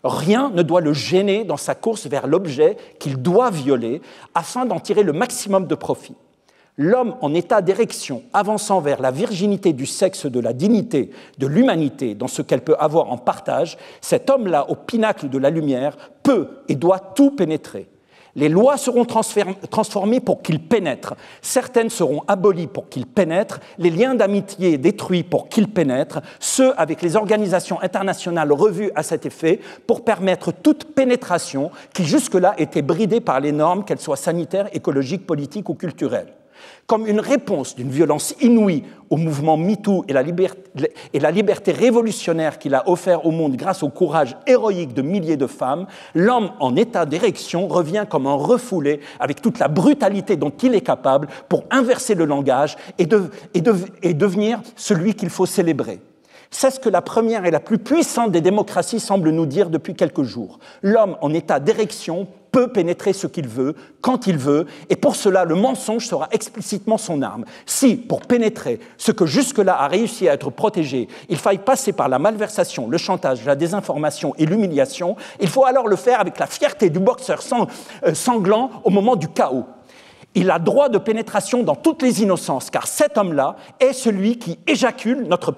Rien ne doit le gêner dans sa course vers l'objet qu'il doit violer afin d'en tirer le maximum de profit. L'homme en état d'érection, avançant vers la virginité du sexe, de la dignité, de l'humanité, dans ce qu'elle peut avoir en partage, cet homme-là, au pinacle de la lumière, peut et doit tout pénétrer. Les lois seront transformées pour qu'il pénètre. Certaines seront abolies pour qu'il pénètre. Les liens d'amitié détruits pour qu'il pénètre. Ceux avec les organisations internationales revues à cet effet pour permettre toute pénétration qui jusque-là était bridée par les normes, qu'elles soient sanitaires, écologiques, politiques ou culturelles. Comme une réponse d'une violence inouïe au mouvement MeToo et la liberté révolutionnaire qu'il a offert au monde grâce au courage héroïque de milliers de femmes, l'homme en état d'érection revient comme un refoulé avec toute la brutalité dont il est capable pour inverser le langage et devenir celui qu'il faut célébrer. C'est ce que la première et la plus puissante des démocraties semble nous dire depuis quelques jours. L'homme en état d'érection peut pénétrer ce qu'il veut, quand il veut, et pour cela, le mensonge sera explicitement son arme. Si, pour pénétrer ce que jusque-là a réussi à être protégé, il faille passer par la malversation, le chantage, la désinformation et l'humiliation, il faut alors le faire avec la fierté du boxeur sanglant au moment du chaos. Il a droit de pénétration dans toutes les innocences, car cet homme-là est celui qui éjacule notre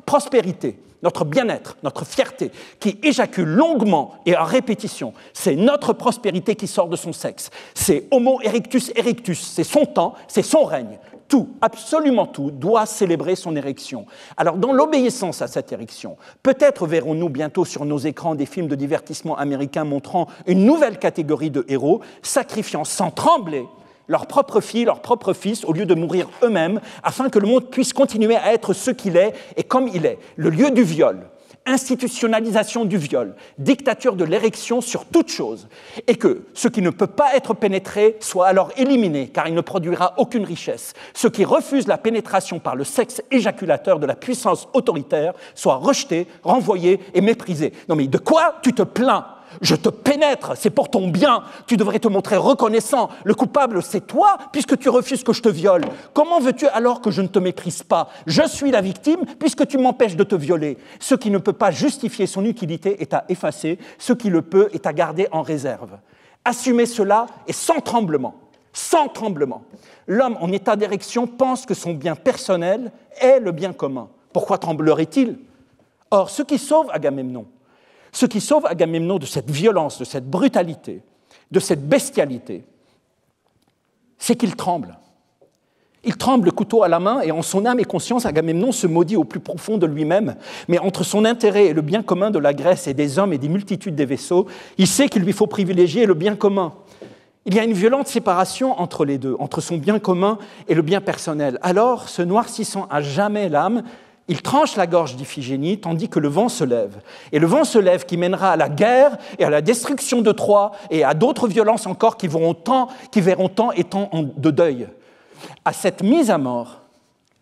prospérité, notre bien-être, notre fierté, qui éjacule longuement et à répétition. C'est notre prospérité qui sort de son sexe. C'est Homo erectus erectus, c'est son temps, c'est son règne. Tout, absolument tout, doit célébrer son érection. Alors, dans l'obéissance à cette érection, peut-être verrons-nous bientôt sur nos écrans des films de divertissement américains montrant une nouvelle catégorie de héros sacrifiant sans trembler leur propre fille, leur propre fils, au lieu de mourir eux-mêmes, afin que le monde puisse continuer à être ce qu'il est et comme il est. Le lieu du viol, institutionnalisation du viol, dictature de l'érection sur toute chose, et que ce qui ne peut pas être pénétré soit alors éliminé, car il ne produira aucune richesse. Ce qui refuse la pénétration par le sexe éjaculateur de la puissance autoritaire soit rejeté, renvoyé et méprisé. Non mais de quoi tu te plains ? Je te pénètre, c'est pour ton bien, tu devrais te montrer reconnaissant. Le coupable, c'est toi, puisque tu refuses que je te viole. Comment veux-tu alors que je ne te méprise pas ? Je suis la victime, puisque tu m'empêches de te violer. Ce qui ne peut pas justifier son utilité est à effacer, ce qui le peut est à garder en réserve. Assumer cela est sans tremblement. Sans tremblement. L'homme en état d'érection pense que son bien personnel est le bien commun. Pourquoi tremblerait-il ? Or, ce qui sauve Agamemnon de cette violence, de cette brutalité, de cette bestialité, c'est qu'il tremble. Il tremble le couteau à la main et en son âme et conscience, Agamemnon se maudit au plus profond de lui-même. Mais entre son intérêt et le bien commun de la Grèce et des hommes et des multitudes des vaisseaux, il sait qu'il lui faut privilégier le bien commun. Il y a une violente séparation entre les deux, entre son bien commun et le bien personnel. Alors, se noircissant à jamais l'âme, il tranche la gorge d'Iphigénie tandis que le vent se lève. Et le vent se lève qui mènera à la guerre et à la destruction de Troie et à d'autres violences encore qui verront tant étant de deuil. À cette mise à mort,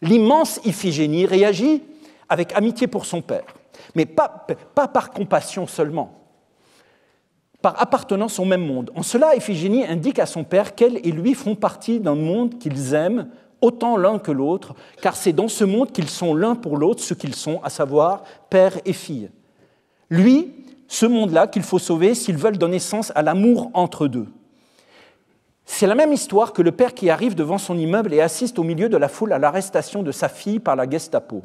l'immense Iphigénie réagit avec amitié pour son père, mais pas par compassion seulement, par appartenance au même monde. En cela, Iphigénie indique à son père qu'elle et lui font partie d'un monde qu'ils aiment autant l'un que l'autre, car c'est dans ce monde qu'ils sont l'un pour l'autre ce qu'ils sont, à savoir père et fille. Lui, ce monde-là qu'il faut sauver s'ils veulent donner sens à l'amour entre deux. C'est la même histoire que le père qui arrive devant son immeuble et assiste au milieu de la foule à l'arrestation de sa fille par la Gestapo.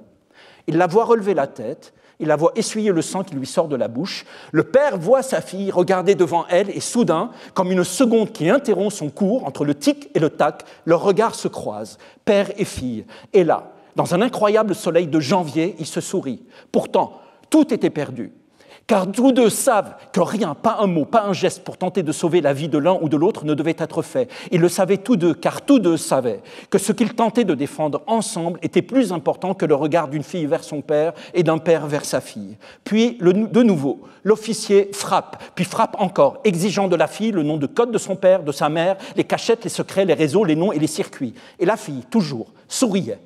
Il la voit relever la tête, il la voit essuyer le sang qui lui sort de la bouche. Le père voit sa fille regarder devant elle et soudain, comme une seconde qui interrompt son cours, entre le tic et le tac, leurs regards se croisent, père et fille. Et là, dans un incroyable soleil de janvier, ils se sourient. Pourtant, tout était perdu. Car tous deux savent que rien, pas un mot, pas un geste pour tenter de sauver la vie de l'un ou de l'autre ne devait être fait. Ils le savaient tous deux, car tous deux savaient que ce qu'ils tentaient de défendre ensemble était plus important que le regard d'une fille vers son père et d'un père vers sa fille. Puis, de nouveau, l'officier frappe, puis frappe encore, exigeant de la fille le nom de code de son père, de sa mère, les cachettes, les secrets, les réseaux, les noms et les circuits. Et la fille, toujours, souriait.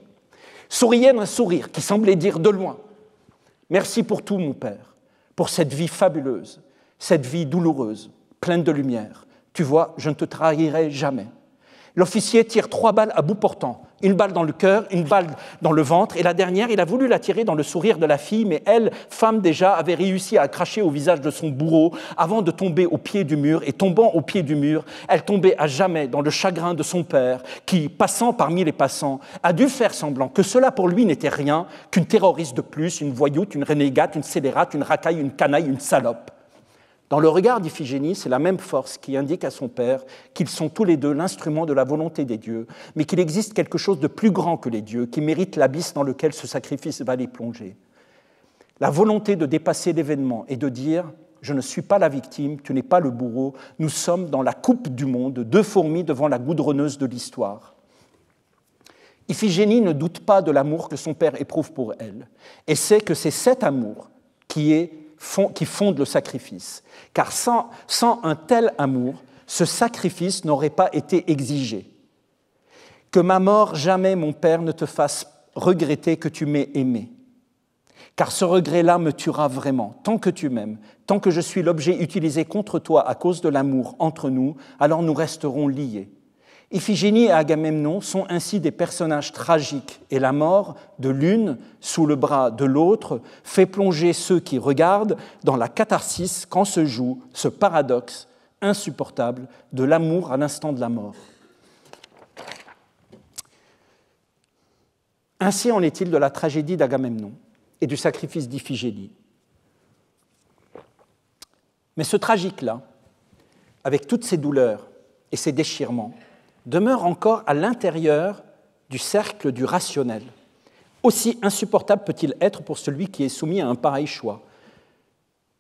Souriait d'un sourire qui semblait dire de loin « Merci pour tout, mon père. Pour cette vie fabuleuse, cette vie douloureuse, pleine de lumière. Tu vois, je ne te trahirai jamais. » L'officier tire 3 balles à bout portant, une balle dans le cœur, une balle dans le ventre, et la dernière, il a voulu la tirer dans le sourire de la fille, mais elle, femme déjà, avait réussi à cracher au visage de son bourreau avant de tomber au pied du mur, et tombant au pied du mur, elle tombait à jamais dans le chagrin de son père, qui, passant parmi les passants, a dû faire semblant que cela pour lui n'était rien qu'une terroriste de plus, une voyoute, une renégate, une scélérate, une racaille, une canaille, une salope. Dans le regard d'Iphigénie, c'est la même force qui indique à son père qu'ils sont tous les deux l'instrument de la volonté des dieux, mais qu'il existe quelque chose de plus grand que les dieux, qui mérite l'abysse dans lequel ce sacrifice va les plonger. La volonté de dépasser l'événement et de dire « je ne suis pas la victime, tu n'es pas le bourreau, nous sommes dans la coupe du monde, 2 fourmis devant la goudronneuse de l'histoire ». Iphigénie ne doute pas de l'amour que son père éprouve pour elle, et sait que c'est cet amour qui fonde le sacrifice, car sans un tel amour, ce sacrifice n'aurait pas été exigé. Que ma mort, jamais, mon père, ne te fasse regretter que tu m'aies aimé, car ce regret-là me tuera vraiment. Tant que tu m'aimes, tant que je suis l'objet utilisé contre toi à cause de l'amour entre nous, alors nous resterons liés. Iphigénie et Agamemnon sont ainsi des personnages tragiques, et la mort de l'une sous le bras de l'autre fait plonger ceux qui regardent dans la catharsis quand se joue ce paradoxe insupportable de l'amour à l'instant de la mort. Ainsi en est-il de la tragédie d'Agamemnon et du sacrifice d'Iphigénie. Mais ce tragique-là, avec toutes ses douleurs et ses déchirements, demeure encore à l'intérieur du cercle du rationnel. Aussi insupportable peut-il être pour celui qui est soumis à un pareil choix.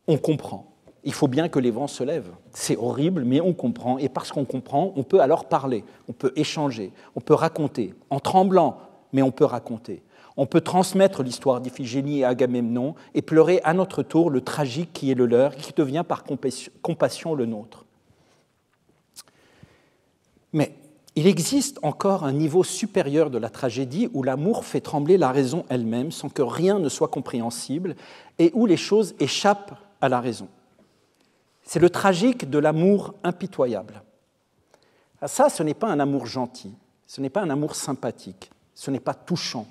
On comprend. Il faut bien que les vents se lèvent. C'est horrible, mais on comprend. Et parce qu'on comprend, on peut alors parler, on peut échanger, on peut raconter, en tremblant, mais on peut raconter. On peut transmettre l'histoire d'Iphigénie et Agamemnon et pleurer à notre tour le tragique qui est le leur, qui devient par compassion le nôtre. Mais il existe encore un niveau supérieur de la tragédie où l'amour fait trembler la raison elle-même sans que rien ne soit compréhensible et où les choses échappent à la raison. C'est le tragique de l'amour impitoyable. Ça, ce n'est pas un amour gentil, ce n'est pas un amour sympathique, ce n'est pas touchant,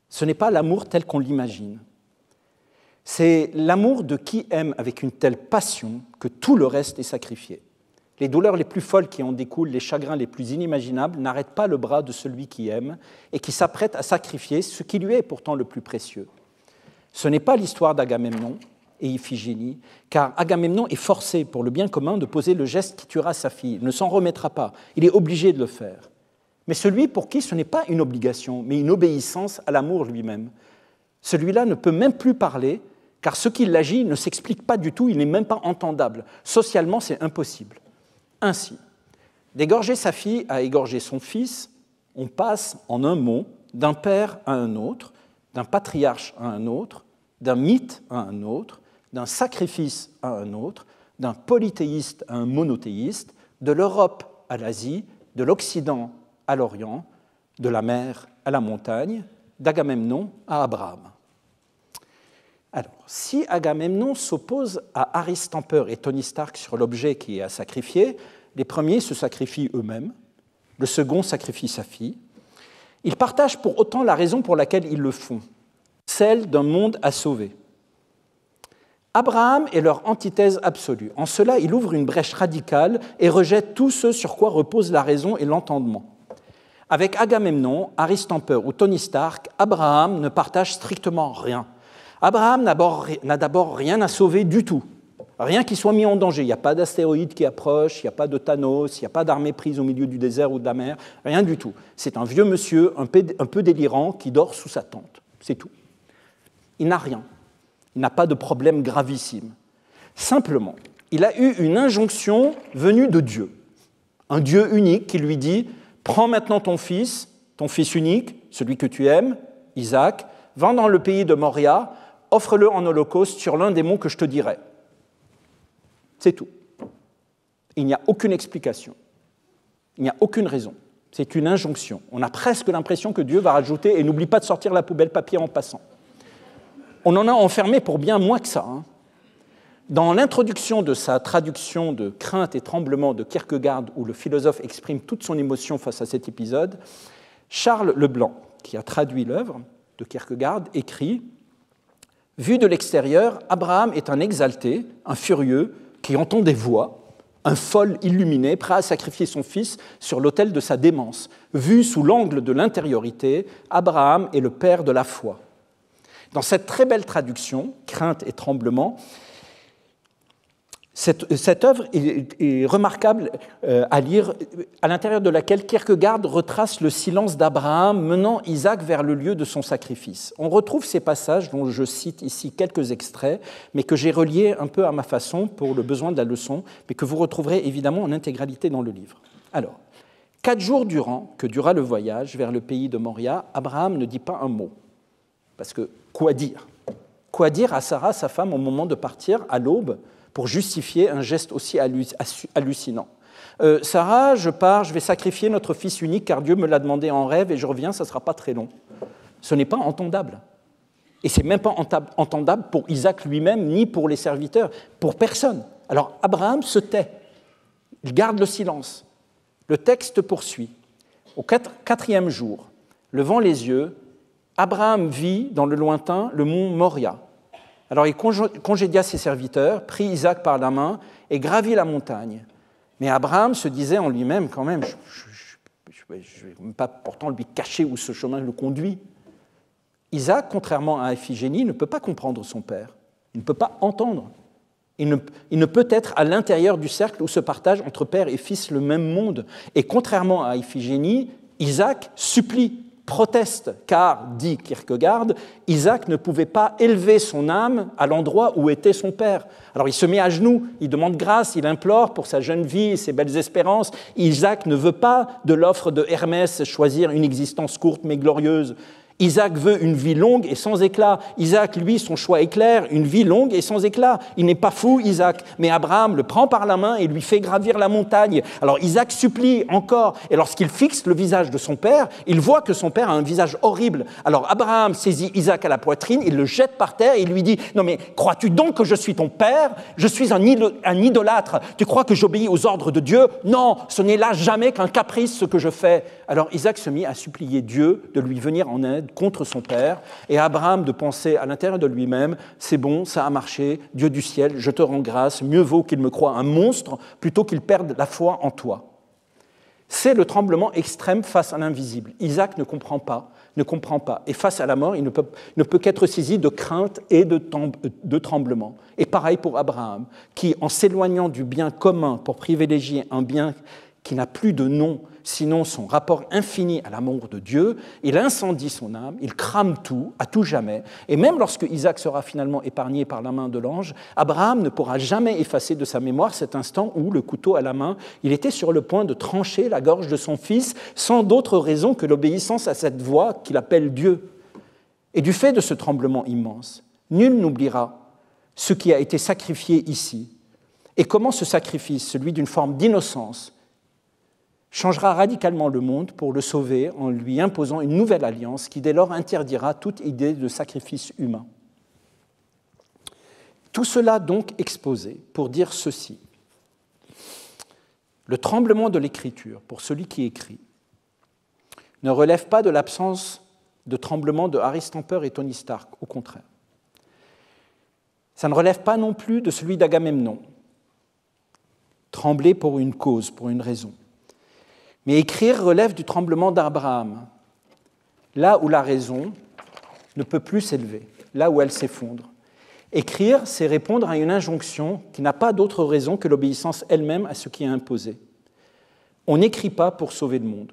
ce n'est pas l'amour tel qu'on l'imagine. C'est l'amour de qui aime avec une telle passion que tout le reste est sacrifié. Les douleurs les plus folles qui en découlent, les chagrins les plus inimaginables n'arrêtent pas le bras de celui qui aime et qui s'apprête à sacrifier ce qui lui est pourtant le plus précieux. Ce n'est pas l'histoire d'Agamemnon et Iphigénie, car Agamemnon est forcé, pour le bien commun, de poser le geste qui tuera sa fille. Il ne s'en remettra pas, il est obligé de le faire. Mais celui pour qui ce n'est pas une obligation, mais une obéissance à l'amour lui-même, celui-là ne peut même plus parler, car ce qui l'agit ne s'explique pas du tout, il n'est même pas entendable. Socialement, c'est impossible. Ainsi, d'égorger sa fille à égorger son fils, on passe en un mot d'un père à un autre, d'un patriarche à un autre, d'un mythe à un autre, d'un sacrifice à un autre, d'un polythéiste à un monothéiste, de l'Europe à l'Asie, de l'Occident à l'Orient, de la mer à la montagne, d'Agamemnon à Abraham. Alors, si Agamemnon s'oppose à Aristampeur et Tony Stark sur l'objet qui est à sacrifier, les premiers se sacrifient eux-mêmes, le second sacrifie sa fille. Ils partagent pour autant la raison pour laquelle ils le font, celle d'un monde à sauver. Abraham est leur antithèse absolue. En cela, il ouvre une brèche radicale et rejette tout ce sur quoi repose la raison et l'entendement. Avec Agamemnon, Aristampeur ou Tony Stark, Abraham ne partage strictement rien. Abraham n'a d'abord rien à sauver du tout, rien qui soit mis en danger. Il n'y a pas d'astéroïde qui approche, il n'y a pas de Thanos, il n'y a pas d'armée prise au milieu du désert ou de la mer, rien du tout. C'est un vieux monsieur un peu délirant qui dort sous sa tente, c'est tout. Il n'a rien, il n'a pas de problème gravissime. Simplement, il a eu une injonction venue de Dieu, un Dieu unique qui lui dit « Prends maintenant ton fils unique, celui que tu aimes, Isaac, va dans le pays de Moria, offre-le en holocauste sur l'un des monts que je te dirai. » C'est tout. Il n'y a aucune explication. Il n'y a aucune raison. C'est une injonction. On a presque l'impression que Dieu va rajouter « et n'oublie pas de sortir la poubelle papier en passant ». On en a enfermé pour bien moins que ça. Dans l'introduction de sa traduction de Crainte et tremblement de Kierkegaard, où le philosophe exprime toute son émotion face à cet épisode, Charles Leblanc, qui a traduit l'œuvre de Kierkegaard, écrit « Vu de l'extérieur, Abraham est un exalté, un furieux, qui entend des voix, un fol illuminé, prêt à sacrifier son fils sur l'autel de sa démence. Vu sous l'angle de l'intériorité, Abraham est le père de la foi. » Dans cette très belle traduction, Crainte et tremblement, cette œuvre est remarquable à lire, à l'intérieur de laquelle Kierkegaard retrace le silence d'Abraham menant Isaac vers le lieu de son sacrifice. On retrouve ces passages dont je cite ici quelques extraits, mais que j'ai reliés un peu à ma façon pour le besoin de la leçon, mais que vous retrouverez évidemment en intégralité dans le livre. Alors, 4 jours durant, que dura le voyage vers le pays de Moria, Abraham ne dit pas un mot. Parce que quoi dire? Quoi dire à Sarah, sa femme, au moment de partir, à l'aube, pour justifier un geste aussi hallucinant? Sarah, je pars, je vais sacrifier notre fils unique car Dieu me l'a demandé en rêve et je reviens, ça ne sera pas très long. Ce n'est pas entendable. Et ce n'est même pas entendable pour Isaac lui-même, ni pour les serviteurs, pour personne. Alors Abraham se tait, il garde le silence. Le texte poursuit. Au 4e jour, levant les yeux, Abraham vit dans le lointain le mont Moria. Alors il congédia ses serviteurs, prit Isaac par la main et gravit la montagne. Mais Abraham se disait en lui-même, quand même, je ne vais même pas pourtant lui cacher où ce chemin le conduit. Isaac, contrairement à Iphigénie, ne peut pas comprendre son père. Il ne peut pas entendre. Il ne peut être à l'intérieur du cercle où se partage entre père et fils le même monde. Et contrairement à Iphigénie, Isaac supplie, proteste, car, dit Kierkegaard, Isaac ne pouvait pas élever son âme à l'endroit où était son père. Alors il se met à genoux, il demande grâce, il implore pour sa jeune vie et ses belles espérances. Isaac ne veut pas de l'offre de Hermès choisir une existence courte mais glorieuse. Isaac veut une vie longue et sans éclat. Isaac, lui, son choix est clair, une vie longue et sans éclat. Il n'est pas fou, Isaac, mais Abraham le prend par la main et lui fait gravir la montagne. Alors Isaac supplie encore, et lorsqu'il fixe le visage de son père, il voit que son père a un visage horrible. Alors Abraham saisit Isaac à la poitrine, il le jette par terre et il lui dit « Non mais crois-tu donc que je suis ton père? Je suis un idolâtre. Tu crois que j'obéis aux ordres de Dieu? Non, ce n'est là jamais qu'un caprice ce que je fais. » Alors Isaac se mit à supplier Dieu de lui venir en aide contre son père, et Abraham de penser à l'intérieur de lui-même, c'est bon, ça a marché, Dieu du ciel, je te rends grâce, mieux vaut qu'il me croie un monstre plutôt qu'il perde la foi en toi. C'est le tremblement extrême face à l'invisible. Isaac ne comprend pas, et face à la mort, il ne peut qu'être saisi de crainte et de tremblement. Et pareil pour Abraham, qui, en s'éloignant du bien commun pour privilégier un bien qui n'a plus de nom, sinon son rapport infini à l'amour de Dieu, il incendie son âme, il crame tout, à tout jamais, et même lorsque Isaac sera finalement épargné par la main de l'ange, Abraham ne pourra jamais effacer de sa mémoire cet instant où, le couteau à la main, il était sur le point de trancher la gorge de son fils, sans d'autre raison que l'obéissance à cette voix qu'il appelle Dieu. Et du fait de ce tremblement immense, nul n'oubliera ce qui a été sacrifié ici, et comment ce sacrifice, celui d'une forme d'innocence, changera radicalement le monde pour le sauver en lui imposant une nouvelle alliance qui dès lors interdira toute idée de sacrifice humain. Tout cela donc exposé pour dire ceci. Le tremblement de l'écriture, pour celui qui écrit, ne relève pas de l'absence de tremblement de Harry Stamper et Tony Stark, au contraire. Ça ne relève pas non plus de celui d'Agamemnon, trembler pour une cause, pour une raison. Mais écrire relève du tremblement d'Abraham, là où la raison ne peut plus s'élever, là où elle s'effondre. Écrire, c'est répondre à une injonction qui n'a pas d'autre raison que l'obéissance elle-même à ce qui est imposé. On n'écrit pas pour sauver le monde,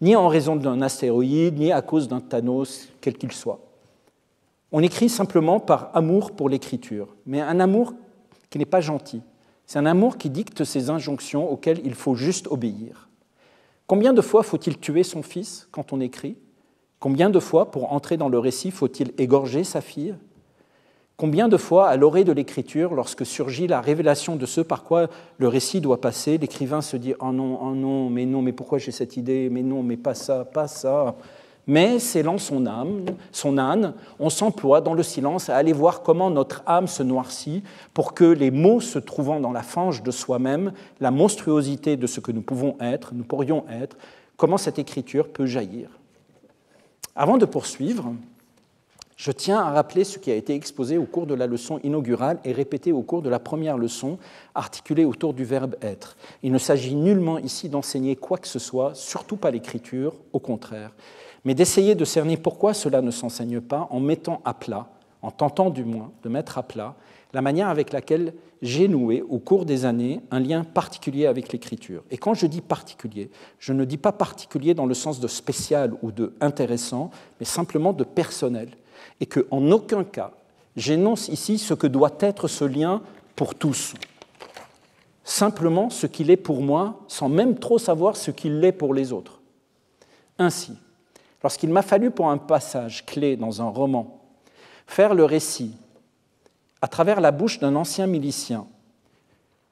ni en raison d'un astéroïde, ni à cause d'un Thanos, quel qu'il soit. On écrit simplement par amour pour l'écriture, mais un amour qui n'est pas gentil. C'est un amour qui dicte ces injonctions auxquelles il faut juste obéir. Combien de fois faut-il tuer son fils quand on écrit? Combien de fois, pour entrer dans le récit, faut-il égorger sa fille? Combien de fois, à l'orée de l'écriture, lorsque surgit la révélation de ce par quoi le récit doit passer, l'écrivain se dit « Oh non, mais pourquoi j'ai cette idée? Mais non, mais pas ça, pas ça ». Mais, scellant son âne, on s'emploie dans le silence à aller voir comment notre âme se noircit pour que les mots se trouvant dans la fange de soi-même, la monstruosité de ce que nous pourrions être, comment cette écriture peut jaillir. Avant de poursuivre, je tiens à rappeler ce qui a été exposé au cours de la leçon inaugurale et répété au cours de la première leçon, articulée autour du verbe « être ». Il ne s'agit nullement ici d'enseigner quoi que ce soit, surtout pas l'écriture, au contraire, mais d'essayer de cerner pourquoi cela ne s'enseigne pas en mettant à plat, en tentant du moins de mettre à plat, la manière avec laquelle j'ai noué au cours des années un lien particulier avec l'écriture. Et quand je dis particulier, je ne dis pas particulier dans le sens de spécial ou de intéressant, mais simplement de personnel. Et qu'en aucun cas, j'énonce ici ce que doit être ce lien pour tous. simplement ce qu'il est pour moi, sans même trop savoir ce qu'il est pour les autres. Ainsi, lorsqu'il m'a fallu pour un passage clé dans un roman faire le récit, à travers la bouche d'un ancien milicien,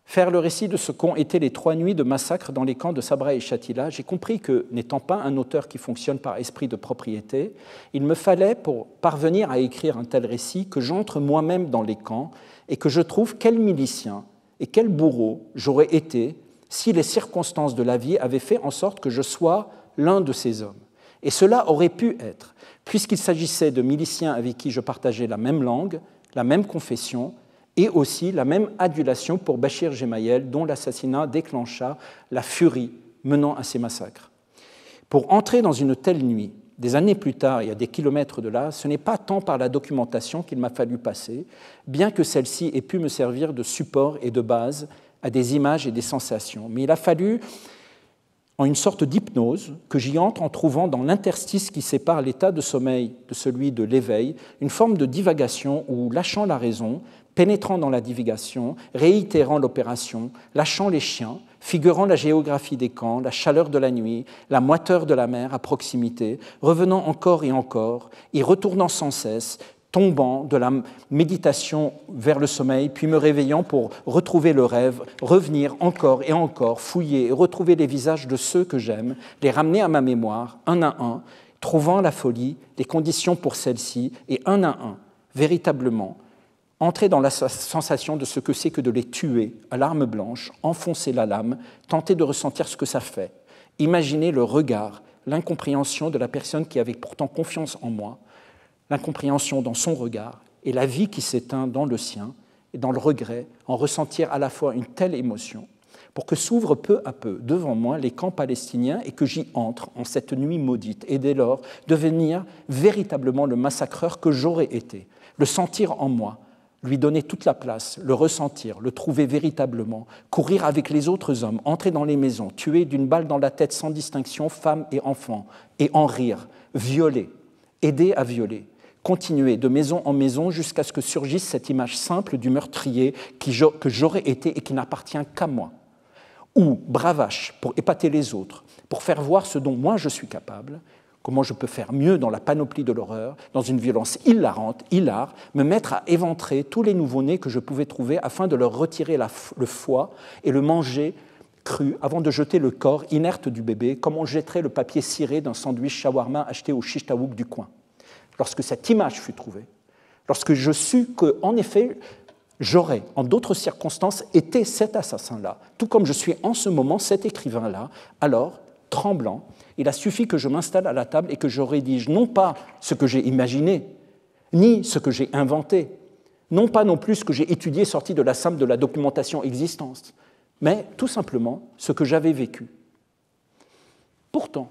faire le récit de ce qu'ont été les 3 nuits de massacre dans les camps de Sabra et Shatila, j'ai compris que, n'étant pas un auteur qui fonctionne par esprit de propriété, il me fallait, pour parvenir à écrire un tel récit, que j'entre moi-même dans les camps et que je trouve quel milicien et quel bourreau j'aurais été si les circonstances de la vie avaient fait en sorte que je sois l'un de ces hommes. Et cela aurait pu être, puisqu'il s'agissait de miliciens avec qui je partageais la même langue, la même confession, et aussi la même adulation pour Bachir Gemayel, dont l'assassinat déclencha la furie menant à ces massacres. Pour entrer dans une telle nuit, des années plus tard et à des kilomètres de là, ce n'est pas tant par la documentation qu'il m'a fallu passer, bien que celle-ci ait pu me servir de support et de base à des images et des sensations, mais il a fallu, en une sorte d'hypnose, que j'y entre en trouvant dans l'interstice qui sépare l'état de sommeil de celui de l'éveil, une forme de divagation où, lâchant la raison, pénétrant dans la divagation, réitérant l'opération, lâchant les chiens, figurant la géographie des camps, la chaleur de la nuit, la moiteur de la mer à proximité, revenant encore et encore, y retournant sans cesse, tombant de la méditation vers le sommeil, puis me réveillant pour retrouver le rêve, revenir encore et encore, fouiller et retrouver les visages de ceux que j'aime, les ramener à ma mémoire, un à un, trouvant la folie, les conditions pour celle-ci, et un à un, véritablement, entrer dans la sensation de ce que c'est que de les tuer à l'arme blanche, enfoncer la lame, tenter de ressentir ce que ça fait, imaginer le regard, l'incompréhension de la personne qui avait pourtant confiance en moi, l'incompréhension dans son regard et la vie qui s'éteint dans le sien et dans le regret, en ressentir à la fois une telle émotion pour que s'ouvrent peu à peu devant moi les camps palestiniens et que j'y entre en cette nuit maudite et dès lors devenir véritablement le massacreur que j'aurais été, le sentir en moi, lui donner toute la place, le ressentir, le trouver véritablement, courir avec les autres hommes, entrer dans les maisons, tuer d'une balle dans la tête sans distinction femmes et enfants, et en rire, violer, aider à violer, continuer de maison en maison jusqu'à ce que surgisse cette image simple du meurtrier que j'aurais été et qui n'appartient qu'à moi. Ou bravache pour épater les autres, pour faire voir ce dont moi je suis capable, comment je peux faire mieux dans la panoplie de l'horreur, dans une violence hilarante, me mettre à éventrer tous les nouveau-nés que je pouvais trouver afin de leur retirer le foie et le manger cru avant de jeter le corps inerte du bébé, comme on jetterait le papier ciré d'un sandwich shawarma acheté au shish taouk du coin. Lorsque cette image fut trouvée, lorsque je sus qu'en effet, j'aurais, en d'autres circonstances, été cet assassin-là, tout comme je suis en ce moment cet écrivain-là, alors, tremblant, il a suffi que je m'installe à la table et que je rédige non pas ce que j'ai imaginé, ni ce que j'ai inventé, non pas non plus ce que j'ai étudié sorti de la simple de la documentation existante, mais tout simplement ce que j'avais vécu. Pourtant,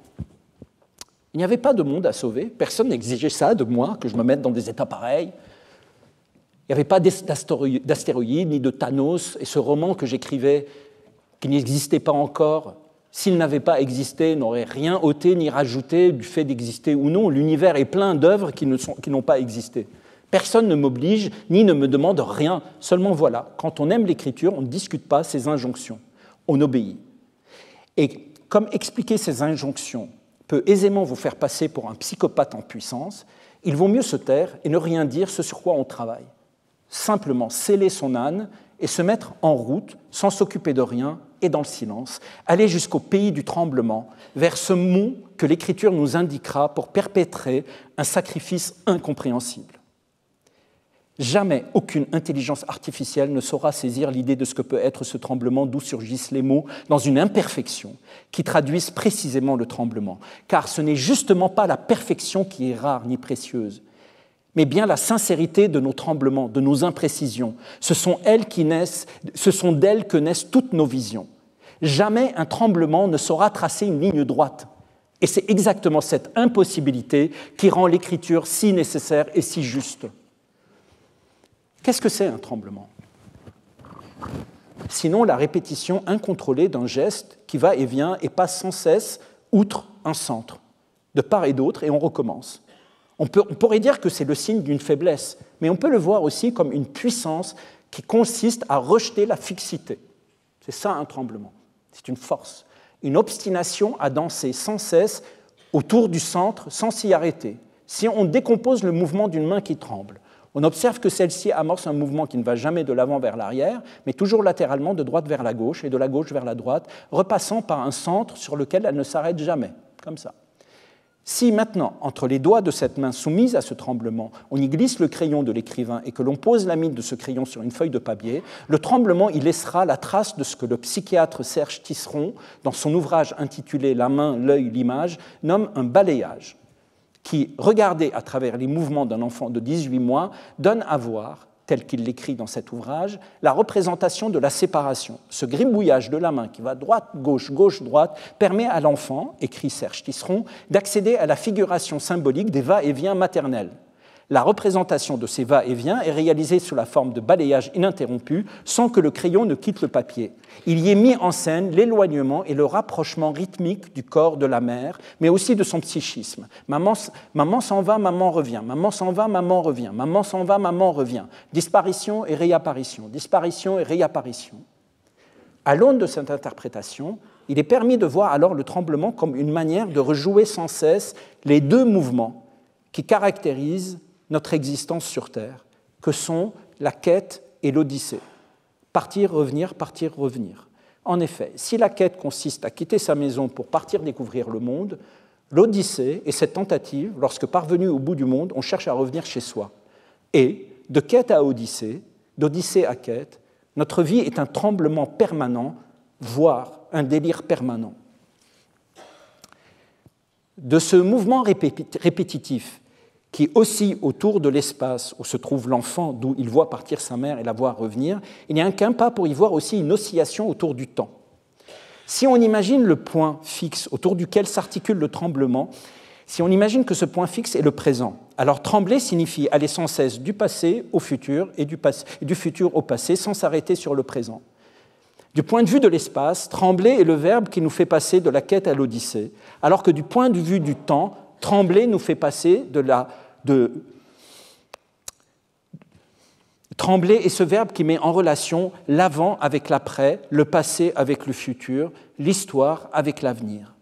il n'y avait pas de monde à sauver, personne n'exigeait ça de moi, que je me mette dans des états pareils. Il n'y avait pas d'astéroïdes, ni de Thanos, et ce roman que j'écrivais, qui n'existait pas encore, s'il n'avait pas existé, n'aurait rien ôté ni rajouté du fait d'exister ou non. L'univers est plein d'œuvres qui n'ont pas existé. Personne ne m'oblige ni ne me demande rien. Seulement voilà, quand on aime l'écriture, on ne discute pas ces injonctions, on obéit. Et comme expliquer ces injonctions peut aisément vous faire passer pour un psychopathe en puissance, il vaut mieux se taire et ne rien dire ce sur quoi on travaille. Simplement sceller son âne et se mettre en route sans s'occuper de rien et dans le silence, aller jusqu'au pays du tremblement, vers ce mont que l'Écriture nous indiquera pour perpétrer un sacrifice incompréhensible. Jamais aucune intelligence artificielle ne saura saisir l'idée de ce que peut être ce tremblement d'où surgissent les mots dans une imperfection qui traduisent précisément le tremblement, car ce n'est justement pas la perfection qui est rare ni précieuse, mais bien la sincérité de nos tremblements, de nos imprécisions. Ce sont d'elles que naissent toutes nos visions. Jamais un tremblement ne saura tracer une ligne droite. Et c'est exactement cette impossibilité qui rend l'écriture si nécessaire et si juste. Qu'est-ce que c'est un tremblement ? Sinon la répétition incontrôlée d'un geste qui va et vient et passe sans cesse outre un centre, de part et d'autre, et on recommence. On pourrait dire que c'est le signe d'une faiblesse, mais on peut le voir aussi comme une puissance qui consiste à rejeter la fixité. C'est ça un tremblement. C'est une force, une obstination à danser sans cesse autour du centre sans s'y arrêter. Si on décompose le mouvement d'une main qui tremble, on observe que celle-ci amorce un mouvement qui ne va jamais de l'avant vers l'arrière, mais toujours latéralement de droite vers la gauche et de la gauche vers la droite, repassant par un centre sur lequel elle ne s'arrête jamais, comme ça. Si maintenant, entre les doigts de cette main soumise à ce tremblement, on y glisse le crayon de l'écrivain et que l'on pose la mine de ce crayon sur une feuille de papier, le tremblement y laissera la trace de ce que le psychiatre Serge Tisseron, dans son ouvrage intitulé « La main, l'œil, l'image », nomme un balayage, qui, regardé à travers les mouvements d'un enfant de 18 mois, donne à voir, tel qu'il l'écrit dans cet ouvrage, la représentation de la séparation. Ce gribouillage de la main qui va droite-gauche, gauche-droite, permet à l'enfant, écrit Serge Tisseron, d'accéder à la figuration symbolique des va-et-vient maternels. La représentation de ces va-et-vient est réalisée sous la forme de balayage ininterrompu, sans que le crayon ne quitte le papier. Il y est mis en scène l'éloignement et le rapprochement rythmique du corps de la mère, mais aussi de son psychisme. Maman s'en va, maman revient. Maman s'en va, maman revient. Maman s'en va, maman revient. Disparition et réapparition. Disparition et réapparition. À l'aune de cette interprétation, il est permis de voir alors le tremblement comme une manière de rejouer sans cesse les deux mouvements qui caractérisent notre existence sur Terre, que sont la quête et l'odyssée. Partir, revenir, partir, revenir. En effet, si la quête consiste à quitter sa maison pour partir découvrir le monde, l'odyssée est cette tentative, lorsque parvenu au bout du monde, on cherche à revenir chez soi. Et, de quête à odyssée, d'odyssée à quête, notre vie est un tremblement permanent, voire un délire permanent. De ce mouvement répétitif, qui oscille autour de l'espace où se trouve l'enfant, d'où il voit partir sa mère et la voir revenir, il n'y a qu'un pas pour y voir aussi une oscillation autour du temps. Si on imagine le point fixe autour duquel s'articule le tremblement, si on imagine que ce point fixe est le présent, alors trembler signifie aller sans cesse du passé au futur et du futur au passé sans s'arrêter sur le présent. Du point de vue de l'espace, trembler est le verbe qui nous fait passer de la quête à l'odyssée, alors que du point de vue du temps, trembler nous fait passer Trembler est ce verbe qui met en relation l'avant avec l'après, le passé avec le futur, l'histoire avec l'avenir.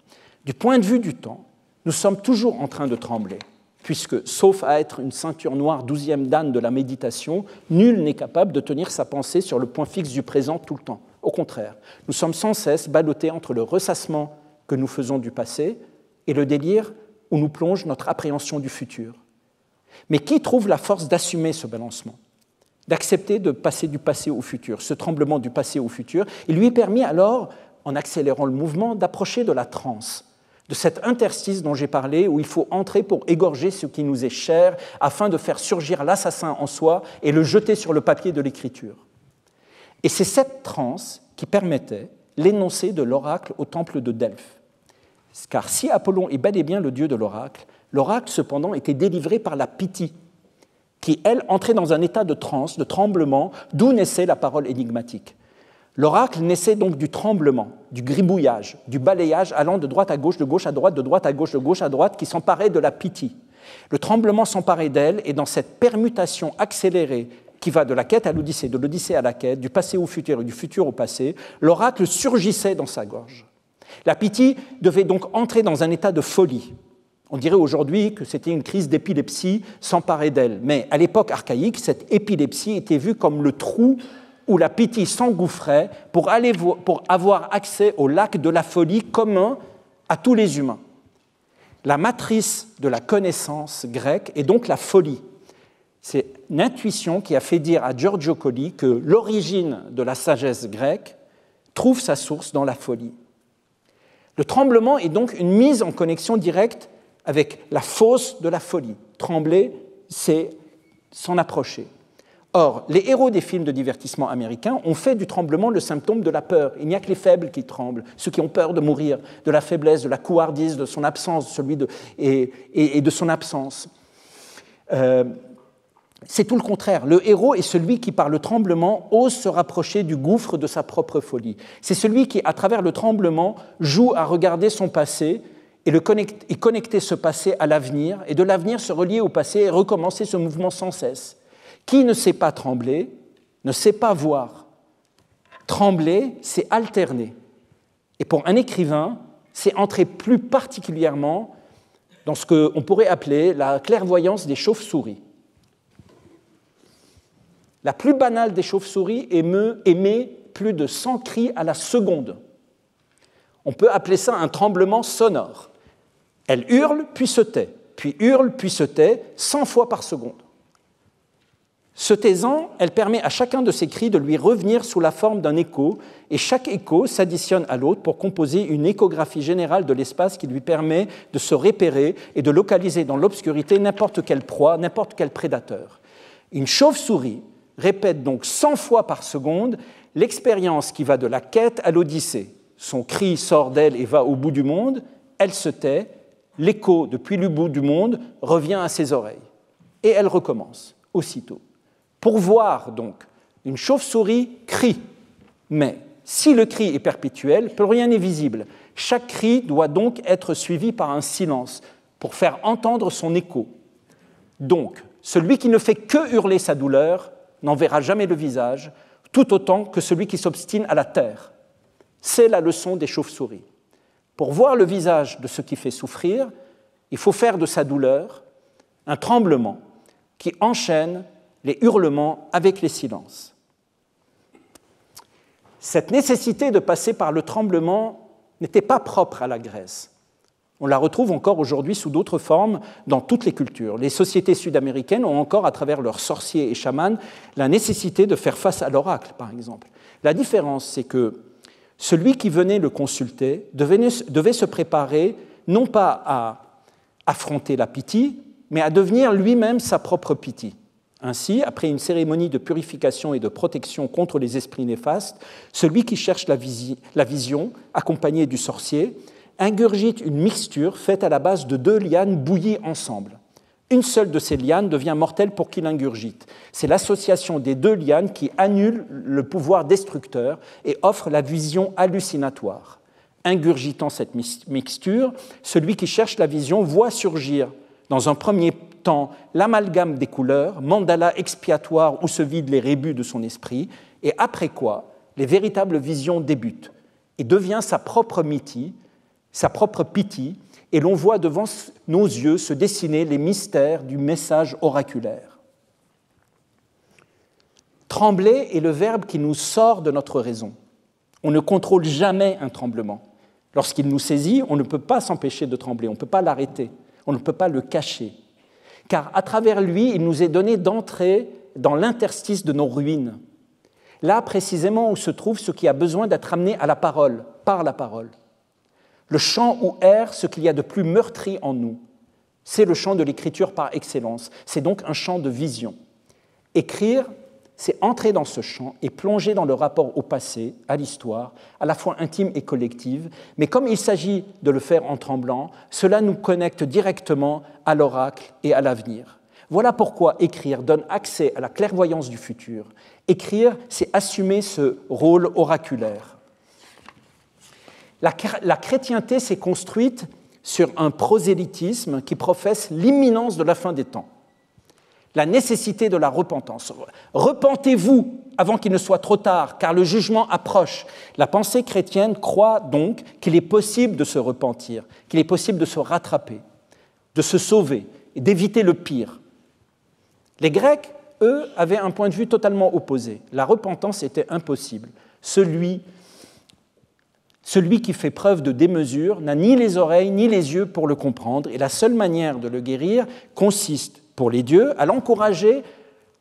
Du point de vue du temps, nous sommes toujours en train de trembler, puisque, sauf à être une ceinture noire 12e dan de la méditation, nul n'est capable de tenir sa pensée sur le point fixe du présent tout le temps. Au contraire, nous sommes sans cesse ballottés entre le ressassement que nous faisons du passé et le délire où nous plonge notre appréhension du futur. Mais qui trouve la force d'assumer ce balancement, d'accepter de passer du passé au futur, ce tremblement du passé au futur? Il lui est permis alors, en accélérant le mouvement, d'approcher de la transe, de cet interstice dont j'ai parlé, où il faut entrer pour égorger ce qui nous est cher, afin de faire surgir l'assassin en soi et le jeter sur le papier de l'écriture. Et c'est cette transe qui permettait l'énoncé de l'oracle au temple de Delphes. Car si Apollon est bel et bien le dieu de l'oracle, l'oracle cependant était délivré par la Pythie, qui, elle, entrait dans un état de transe, de tremblement, d'où naissait la parole énigmatique. L'oracle naissait donc du tremblement, du gribouillage, du balayage allant de droite à gauche à droite, de droite à gauche à droite, qui s'emparait de la Pythie. Le tremblement s'emparait d'elle, et dans cette permutation accélérée qui va de la quête à l'odyssée, de l'odyssée à la quête, du passé au futur et du futur au passé, l'oracle surgissait dans sa gorge. La Pythie devait donc entrer dans un état de folie. On dirait aujourd'hui que c'était une crise d'épilepsie s'emparer d'elle. Mais à l'époque archaïque, cette épilepsie était vue comme le trou où la Pythie s'engouffrait pour avoir accès au lac de la folie commun à tous les humains. La matrice de la connaissance grecque est donc la folie. C'est une intuition qui a fait dire à Giorgio Colli que l'origine de la sagesse grecque trouve sa source dans la folie. Le tremblement est donc une mise en connexion directe avec la fosse de la folie. Trembler, c'est s'en approcher. Or, les héros des films de divertissement américains ont fait du tremblement le symptôme de la peur. Il n'y a que les faibles qui tremblent, ceux qui ont peur de mourir, de la faiblesse, de la couardise, de son absence, et de son absence. C'est tout le contraire. Le héros est celui qui, par le tremblement, ose se rapprocher du gouffre de sa propre folie. C'est celui qui, à travers le tremblement, joue à regarder son passé et connecter ce passé à l'avenir, et de l'avenir se relier au passé et recommencer ce mouvement sans cesse. Qui ne sait pas trembler, ne sait pas voir. Trembler, c'est alterner. Et pour un écrivain, c'est entrer plus particulièrement dans ce qu'on pourrait appeler la clairvoyance des chauves-souris. La plus banale des chauves-souris émet plus de 100 cris à la seconde. On peut appeler ça un tremblement sonore. Elle hurle, puis se tait, puis hurle, puis se tait, 100 fois par seconde. Se taisant, elle permet à chacun de ses cris de lui revenir sous la forme d'un écho, et chaque écho s'additionne à l'autre pour composer une échographie générale de l'espace qui lui permet de se repérer et de localiser dans l'obscurité n'importe quelle proie, n'importe quel prédateur. Une chauve-souris répète donc 100 fois par seconde l'expérience qui va de la quête à l'odyssée. Son cri sort d'elle et va au bout du monde, elle se tait, l'écho depuis le bout du monde revient à ses oreilles. Et elle recommence aussitôt. Pour voir, donc, une chauve-souris crie, mais si le cri est perpétuel, plus rien n'est visible. Chaque cri doit donc être suivi par un silence pour faire entendre son écho. Donc, celui qui ne fait que hurler sa douleur n'en verra jamais le visage, tout autant que celui qui s'obstine à la terre. C'est la leçon des chauves-souris. Pour voir le visage de ce qui fait souffrir, il faut faire de sa douleur un tremblement qui enchaîne les hurlements avec les silences. Cette nécessité de passer par le tremblement n'était pas propre à la Grèce. On la retrouve encore aujourd'hui sous d'autres formes dans toutes les cultures. Les sociétés sud-américaines ont encore, à travers leurs sorciers et chamans, la nécessité de faire face à l'oracle, par exemple. La différence, c'est que celui qui venait le consulter devait se préparer non pas à affronter la Pythie, mais à devenir lui-même sa propre Pythie. Ainsi, après une cérémonie de purification et de protection contre les esprits néfastes, celui qui cherche la vision, accompagné du sorcier, ingurgite une mixture faite à la base de 2 lianes bouillies ensemble. Une seule de ces lianes devient mortelle pour qui l'ingurgite. C'est l'association des 2 lianes qui annule le pouvoir destructeur et offre la vision hallucinatoire. Ingurgitant cette mixture, celui qui cherche la vision voit surgir, dans un premier temps, l'amalgame des couleurs, mandala expiatoire où se vident les rébus de son esprit, et après quoi, les véritables visions débutent et devient sa propre mythie, sa propre Pythie, et l'on voit devant nos yeux se dessiner les mystères du message oraculaire. Trembler est le verbe qui nous sort de notre raison. On ne contrôle jamais un tremblement. Lorsqu'il nous saisit, on ne peut pas s'empêcher de trembler, on ne peut pas l'arrêter, on ne peut pas le cacher. Car à travers lui, il nous est donné d'entrer dans l'interstice de nos ruines. Là, précisément, où se trouve ce qui a besoin d'être amené à la parole, par la parole. Le chant où erre ce qu'il y a de plus meurtri en nous. C'est le chant de l'écriture par excellence. C'est donc un chant de vision. Écrire, c'est entrer dans ce chant et plonger dans le rapport au passé, à l'histoire, à la fois intime et collective. Mais comme il s'agit de le faire en tremblant, cela nous connecte directement à l'oracle et à l'avenir. Voilà pourquoi écrire donne accès à la clairvoyance du futur. Écrire, c'est assumer ce rôle oraculaire. La chrétienté s'est construite sur un prosélytisme qui professe l'imminence de la fin des temps, la nécessité de la repentance. Repentez-vous avant qu'il ne soit trop tard, car le jugement approche. La pensée chrétienne croit donc qu'il est possible de se repentir, qu'il est possible de se rattraper, de se sauver et d'éviter le pire. Les Grecs, eux, avaient un point de vue totalement opposé. La repentance était impossible. Celui qui fait preuve de démesure n'a ni les oreilles ni les yeux pour le comprendre, et la seule manière de le guérir consiste, pour les dieux, à l'encourager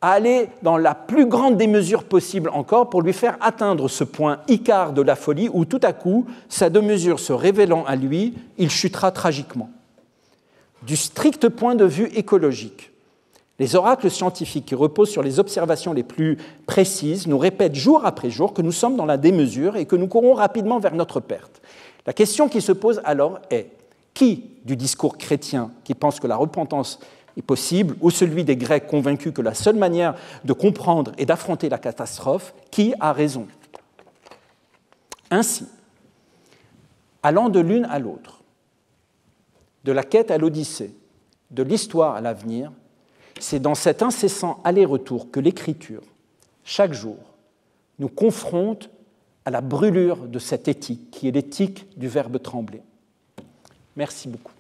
à aller dans la plus grande démesure possible encore pour lui faire atteindre ce point icare de la folie où tout à coup, sa démesure se révélant à lui, il chutera tragiquement. Du strict point de vue écologique, les oracles scientifiques qui reposent sur les observations les plus précises nous répètent jour après jour que nous sommes dans la démesure et que nous courons rapidement vers notre perte. La question qui se pose alors est qui du discours chrétien qui pense que la repentance est possible ou celui des Grecs convaincus que la seule manière de comprendre et d'affronter la catastrophe, qui a raison? Ainsi, allant de l'une à l'autre, de la quête à l'Odyssée, de l'histoire à l'avenir, c'est dans cet incessant aller-retour que l'Écriture, chaque jour, nous confronte à la brûlure de cette éthique, qui est l'éthique du verbe trembler. Merci beaucoup.